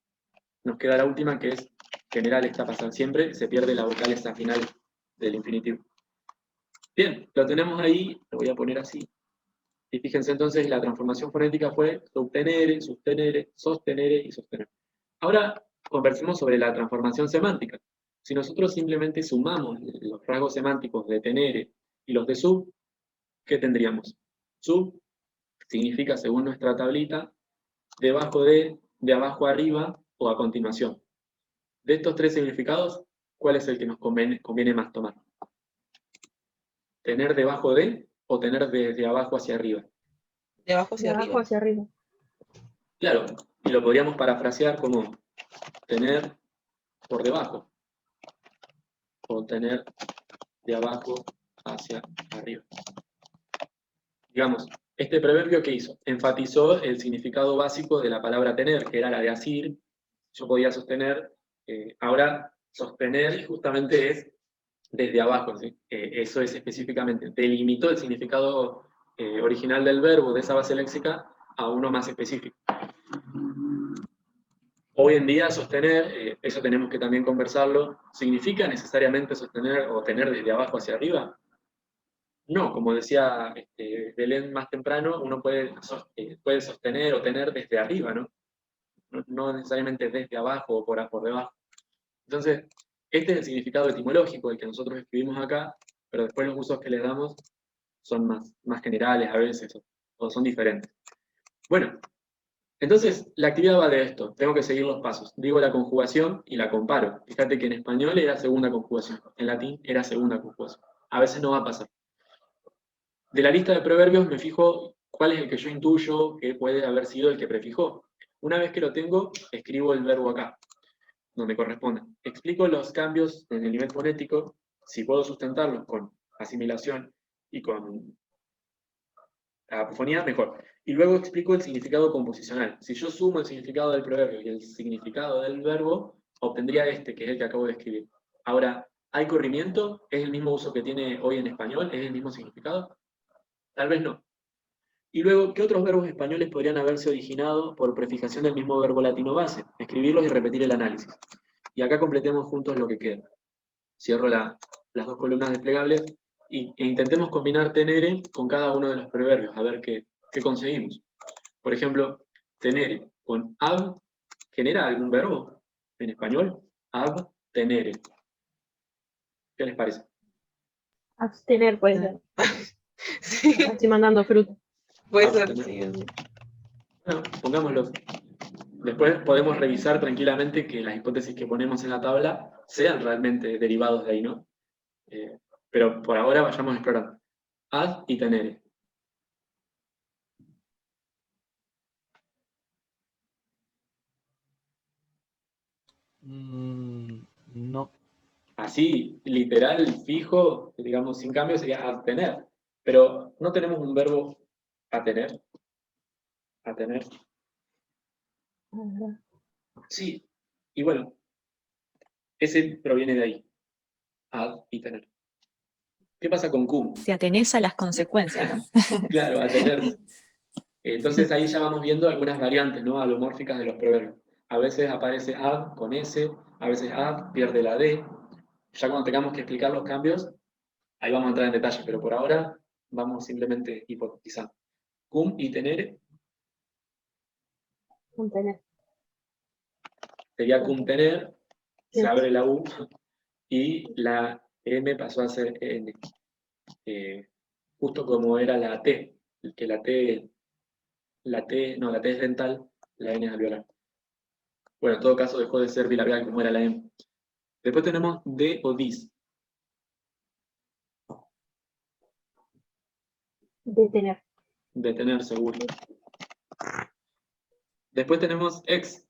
nos queda la última, que es general, esta pasa siempre, se pierde la vocal esa final del infinitivo. Bien, lo tenemos ahí, lo voy a poner así. Y fíjense entonces, la transformación fonética fue subtenere, sustenere, sostenere y sostener. Ahora conversemos sobre la transformación semántica. Si nosotros simplemente sumamos los rasgos semánticos de tenere y los de sub, ¿qué tendríamos? Sub significa, según nuestra tablita, debajo de abajo a arriba o a continuación. De estos tres significados, ¿cuál es el que nos conviene más tomar? ¿Tener debajo de o tener desde abajo hacia arriba? De abajo De hacia abajo arriba. hacia arriba. Claro, y lo podríamos parafrasear como tener por debajo o tener de abajo hacia arriba. Digamos, este proverbio, ¿qué hizo? Enfatizó el significado básico de la palabra tener, que era la de asir. Yo podía sostener, ahora sostener justamente es desde abajo, ¿sí? Eso es específicamente, delimitó el significado original del verbo, de esa base léxica, a uno más específico. Hoy en día sostener, eso tenemos que también conversarlo, ¿significa necesariamente sostener o tener desde abajo hacia arriba? No, como decía Belén más temprano, uno puede sostener o tener desde arriba, ¿no? No necesariamente desde abajo o por debajo. Entonces, este es el significado etimológico, el que nosotros escribimos acá, pero después los usos que le damos son más generales a veces, o son diferentes. Bueno, entonces la actividad va de esto, tengo que seguir los pasos. Digo la conjugación y la comparo. Fíjate que en español era segunda conjugación, en latín era segunda conjugación. A veces no va a pasar. De la lista de proverbios me fijo cuál es el que yo intuyo que puede haber sido el que prefijó. Una vez que lo tengo, escribo el verbo acá, donde corresponde. Explico los cambios en el nivel fonético, si puedo sustentarlos con asimilación y con apofonía, mejor. Y luego explico el significado composicional. Si yo sumo el significado del proverbio y el significado del verbo, obtendría este, que es el que acabo de escribir. Ahora, ¿hay corrimiento? ¿Es el mismo uso que tiene hoy en español? ¿Es el mismo significado? Tal vez no. Y luego, ¿qué otros verbos españoles podrían haberse originado por prefijación del mismo verbo latino base? Escribirlos y repetir el análisis. Y acá completemos juntos lo que queda. Cierro las dos columnas desplegables e intentemos combinar tenere con cada uno de los proverbios, a ver qué conseguimos. Por ejemplo, tenere con ab, ¿genera algún verbo en español? Ab, tenere. ¿Qué les parece? Abstener puede ser. Sí, Estoy mandando fruta. puede ser, Abstener. sí. Bueno, pongámoslo. Después podemos revisar tranquilamente que las hipótesis que ponemos en la tabla sean realmente derivados de ahí, ¿no? Pero por ahora vayamos explorando. Ad y tenere. No. Así, literal, fijo, digamos, sin cambio sería abstener. Pero no tenemos un verbo atener. Atener. Ah, Sí. Y bueno, ese proviene de ahí. Ad y tener. ¿Qué pasa con cum? Si atenés a las consecuencias, ¿no? Claro, atenerse. Entonces ahí ya vamos viendo algunas variantes, ¿no? Alomórficas de los proverbios. A veces aparece ad con S, a veces ad pierde la D. Ya cuando tengamos que explicar los cambios, ahí vamos a entrar en detalle, pero por ahora vamos simplemente hipotetizando. Cum y tenere contener. sería cum tener, se Sí. abre la U y la M pasó a ser N. Justo como era la T, que la T es dental, la N es alveolar. Bueno, en todo caso dejó de ser bilabial como era la M. Después tenemos de o dis. Detener. De tener seguro. Después tenemos ex.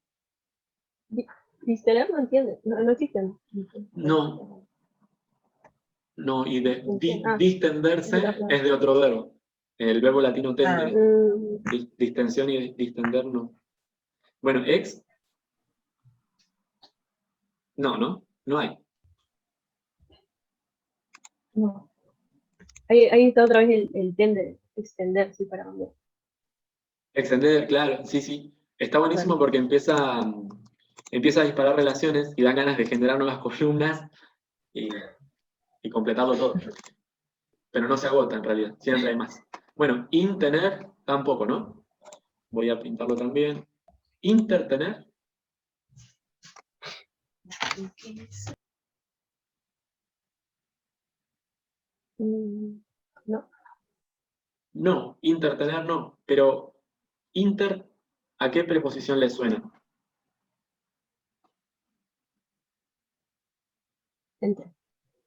Distener no entiende. No, no existen. No. No, y de Ah, distenderse otra palabra. es de otro verbo. El verbo latino tendere. Mm, Distensión y distender no. Bueno, ex. No, no hay. no. Ahí está otra vez el tender, extender, sí, para cambiar. Extender, claro, sí. Está buenísimo Bueno, porque empieza a disparar relaciones y dan ganas de generar nuevas columnas y, y completarlo todo. Pero no se agota en realidad, siempre hay más. Bueno, intener tampoco, ¿no? Voy a pintarlo también. Intertener, mm, no. no. Intertener no. Pero inter, ¿a qué preposición le suena? Entre.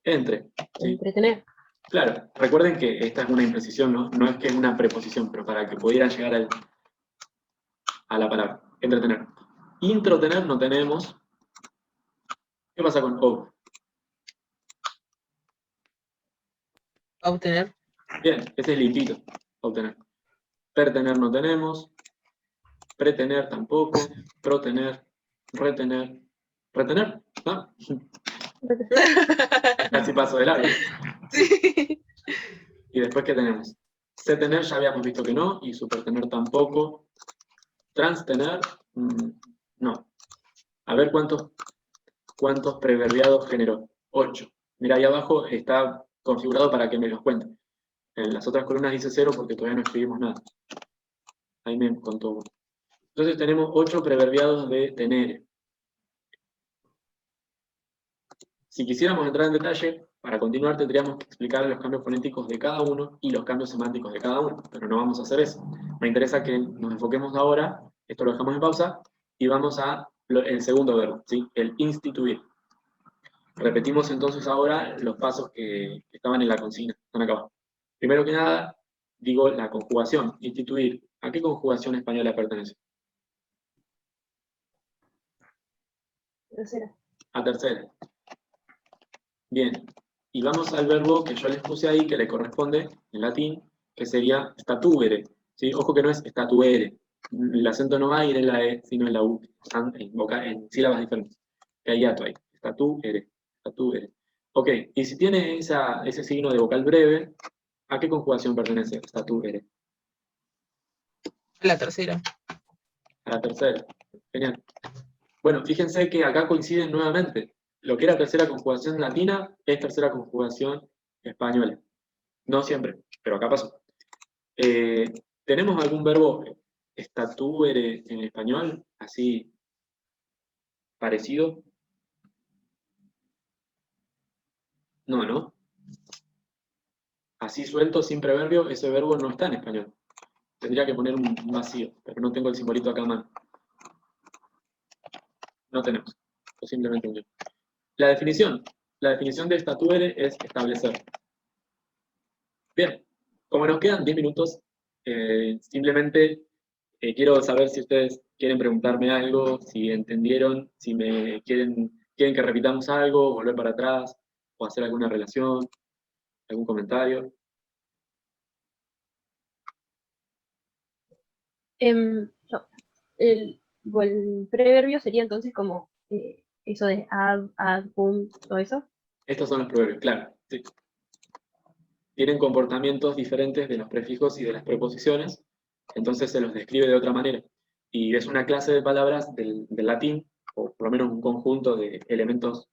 Entre. ¿Sí? Entretener. Claro, recuerden que esta es una imprecisión, ¿no? No es que es una preposición, pero para que pudieran llegar a la palabra. Entretener. Introtener no tenemos. ¿Qué pasa con o? Obtener. Bien, ese es limpito. Obtener. Pertener no tenemos. Pretener tampoco. Protener. Retener. Retener, ¿no? Casi paso de largo. Sí. ¿Y después qué tenemos? Setener ya habíamos visto que no, y supertener tampoco. Transtener, no. A ver cuántos preverbiados generó. 8. Mira, ahí abajo está configurado para que me los cuente. En las otras columnas dice 0 porque todavía no escribimos nada. Ahí me contó uno. Entonces tenemos 8 preverbiados de tener. Si quisiéramos entrar en detalle, para continuar tendríamos que explicar los cambios fonéticos de cada uno y los cambios semánticos de cada uno, pero no vamos a hacer eso. Me interesa que nos enfoquemos ahora, esto lo dejamos en pausa, y vamos a el segundo verbo, ¿sí? El instituir. Repetimos entonces ahora los pasos que estaban en la consigna, están acá abajo. Primero que nada, digo la conjugación, instituir. ¿A qué conjugación española pertenece? Tercera. A tercera. Bien, y vamos al verbo que yo les puse ahí, que le corresponde en latín, que sería statuvere. ¿Sí? Ojo que no es statuere. El acento no va a ir en la E, sino en la U, en sílabas diferentes. Que hay hiato ahí. Statuere. Statuere. Ok, y si tiene ese signo de vocal breve, ¿a qué conjugación pertenece statuere? La tercera. A la tercera. Genial. Bueno, fíjense que acá coinciden nuevamente. Lo que era tercera conjugación latina es tercera conjugación española. No siempre, pero acá pasó. ¿Tenemos algún verbo statuere en español? Así parecido. No, ¿no? así suelto, sin preverbio, ese verbo no está en español. Tendría que poner un vacío, pero no tengo el simbolito acá a mano. No tenemos, o simplemente un guión. La definición de statuere es establecer. Bien, como nos quedan 10 minutos, simplemente quiero saber si ustedes quieren preguntarme algo, si entendieron, si me quieren que repitamos algo, volver para atrás, o hacer alguna relación, algún comentario. No, el preverbio sería entonces como eso de ad, todo eso. Estos son los proverbios, claro. Sí. Tienen comportamientos diferentes de los prefijos y de las preposiciones, entonces se los describe de otra manera. Y es una clase de palabras del latín, o por lo menos un conjunto de elementos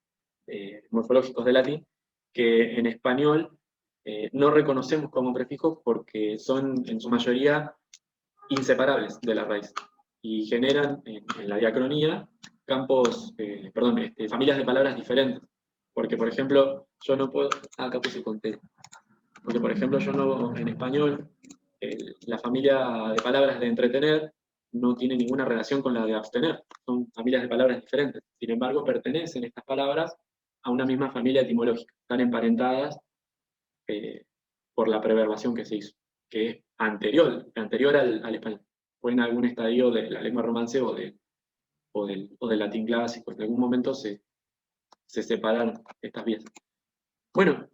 morfológicos del latín, que en español no reconocemos como prefijos porque son en su mayoría inseparables de la raíz y generan en la diacronía campos, familias de palabras diferentes. Porque, por ejemplo, yo no puedo... acá puse contexto. Porque, por ejemplo, yo no, en español, la familia de palabras de entretener no tiene ninguna relación con la de abstener. Son familias de palabras diferentes. Sin embargo, pertenecen estas palabras a una misma familia etimológica. Están emparentadas por la preverbación que se hizo, que es anterior al español. Fue en algún estadio de la lengua romance o del latín clásico. En algún momento se separaron estas vías. Bueno,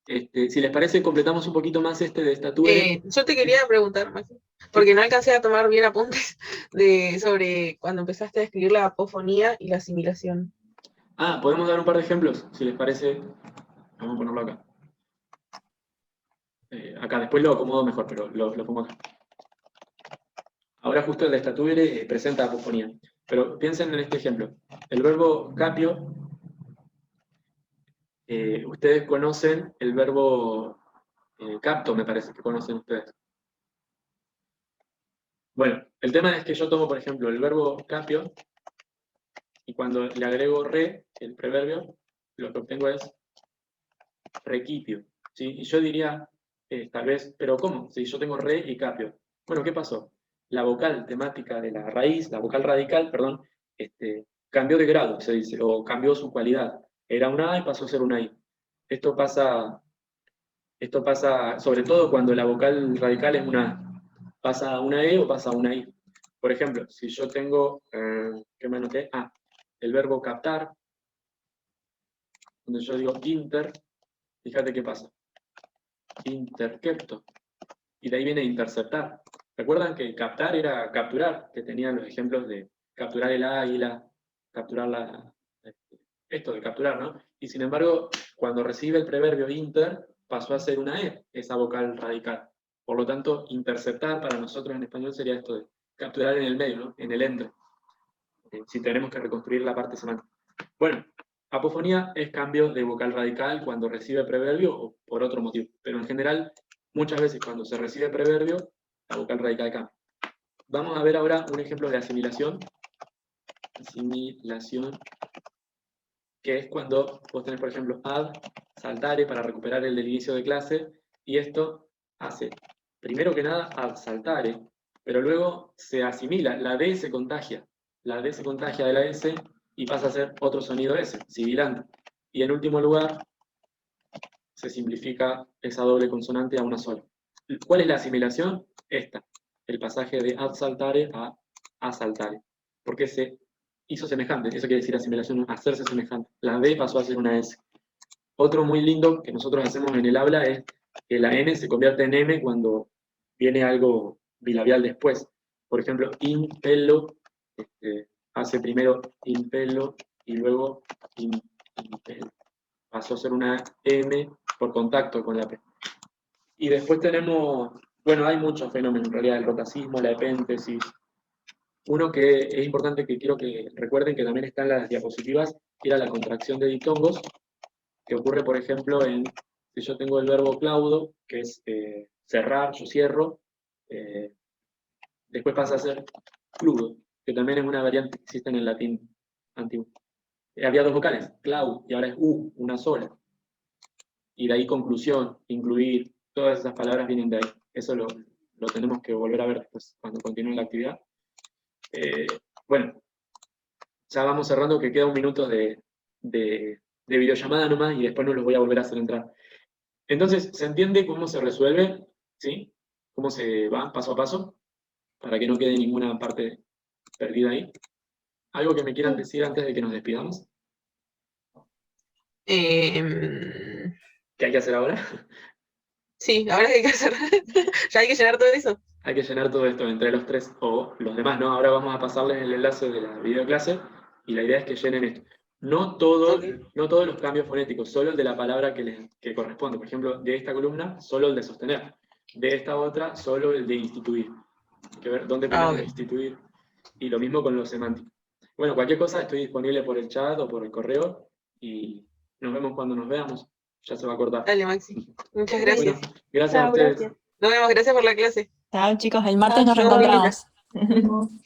si les parece, completamos un poquito más de statuere. Yo te quería preguntar, Maxi, porque no alcancé a tomar bien apuntes sobre cuando empezaste a escribir la apofonía y la asimilación. Podemos dar un par de ejemplos, si les parece. Vamos a ponerlo acá. Acá, después lo acomodo mejor, pero lo pongo acá. Ahora justo el de statuere presenta apofonía. Pero piensen en este ejemplo. El verbo capio, ustedes conocen el verbo capto, me parece que conocen ustedes. Bueno, el tema es que yo tomo, por ejemplo, el verbo capio, y cuando le agrego re, el preverbio, lo que obtengo es requipio. ¿Sí? Y yo diría, tal vez, ¿pero cómo? Si yo tengo re y capio. Bueno, ¿qué pasó? La vocal temática de la raíz, la vocal radical, perdón, cambió de grado, se dice, o cambió su cualidad. Era una A y pasó a ser una I. Esto pasa sobre todo cuando la vocal radical es una A. Pasa a una E o pasa a una I. Por ejemplo, si yo tengo, ¿qué me anoté? El verbo captar, donde yo digo inter, fíjate qué pasa. Intercepto. Y de ahí viene interceptar. ¿Recuerdan que captar era capturar? Que tenían los ejemplos de capturar el águila, capturar esto de capturar, ¿no? Y sin embargo, cuando recibe el preverbio inter, pasó a ser una E, esa vocal radical. Por lo tanto, interceptar para nosotros en español sería esto de capturar en el medio, ¿no? En el entre. Si tenemos que reconstruir la parte semántica. Bueno, apofonía es cambio de vocal radical cuando recibe preverbio o por otro motivo. Pero en general, muchas veces cuando se recibe preverbio, la vocal radical cambia. Vamos a ver ahora un ejemplo de asimilación. Asimilación, que es cuando vos tenés, por ejemplo, ad saltare para recuperar el del inicio de clase, y esto hace, primero que nada, ad saltare, pero luego se asimila, la D se contagia de la S y pasa a ser otro sonido S, sibilante. Y en último lugar, se simplifica esa doble consonante a una sola. ¿Cuál es la asimilación? Esta, el pasaje de ad saltare a asaltare, porque se hizo semejante, eso quiere decir asimilación, hacerse semejante. La D pasó a ser una S. Otro muy lindo que nosotros hacemos en el habla es que la N se convierte en M cuando viene algo bilabial después. Por ejemplo, impelo, hace primero impelo y luego impelo. Pasó a ser una M por contacto con la P. Y después tenemos, bueno, hay muchos fenómenos en realidad, el rotacismo, la epéntesis. Uno que es importante que quiero que recuerden que también está en las diapositivas, que era la contracción de diptongos, que ocurre, por ejemplo, si yo tengo el verbo claudo, que es cerrar, yo cierro, después pasa a ser cludo, que también es una variante que existe en el latín antiguo. Había dos vocales, clau, y ahora es u, una sola. y de ahí conclusión, incluir, todas esas palabras vienen de ahí. Eso lo tenemos que volver a ver después, cuando continúe la actividad. Bueno, ya vamos cerrando, que queda un minuto de videollamada nomás, y después no los voy a volver a hacer entrar. Entonces, ¿se entiende cómo se resuelve? ¿Sí? ¿Cómo se va paso a paso? Para que no quede ninguna parte perdida ahí. ¿Algo que me quieran decir antes de que nos despidamos? Em, ¿Qué hay que hacer ahora? sí, ahora que hay que hacer. Ya hay que llenar todo eso. Hay que llenar todo esto entre los tres, o los demás, ¿no? Ahora vamos a pasarles el enlace de la videoclase, y la idea es que llenen esto. No todos los cambios fonéticos, solo el de la palabra que corresponde. Por ejemplo, de esta columna, solo el de sostener. De esta otra, solo el de instituir. Hay que ver dónde ponemos ok. instituir. Y lo mismo con lo semántico. Bueno, cualquier cosa estoy disponible por el chat o por el correo, y nos vemos cuando nos veamos. Ya se va a cortar. Dale, Maxi. Muchas gracias. Bueno, gracias a Chao, ustedes. gracias. Nos vemos, gracias por la clase. Chao, chicos, el martes nos Chao, Lili. reencontramos.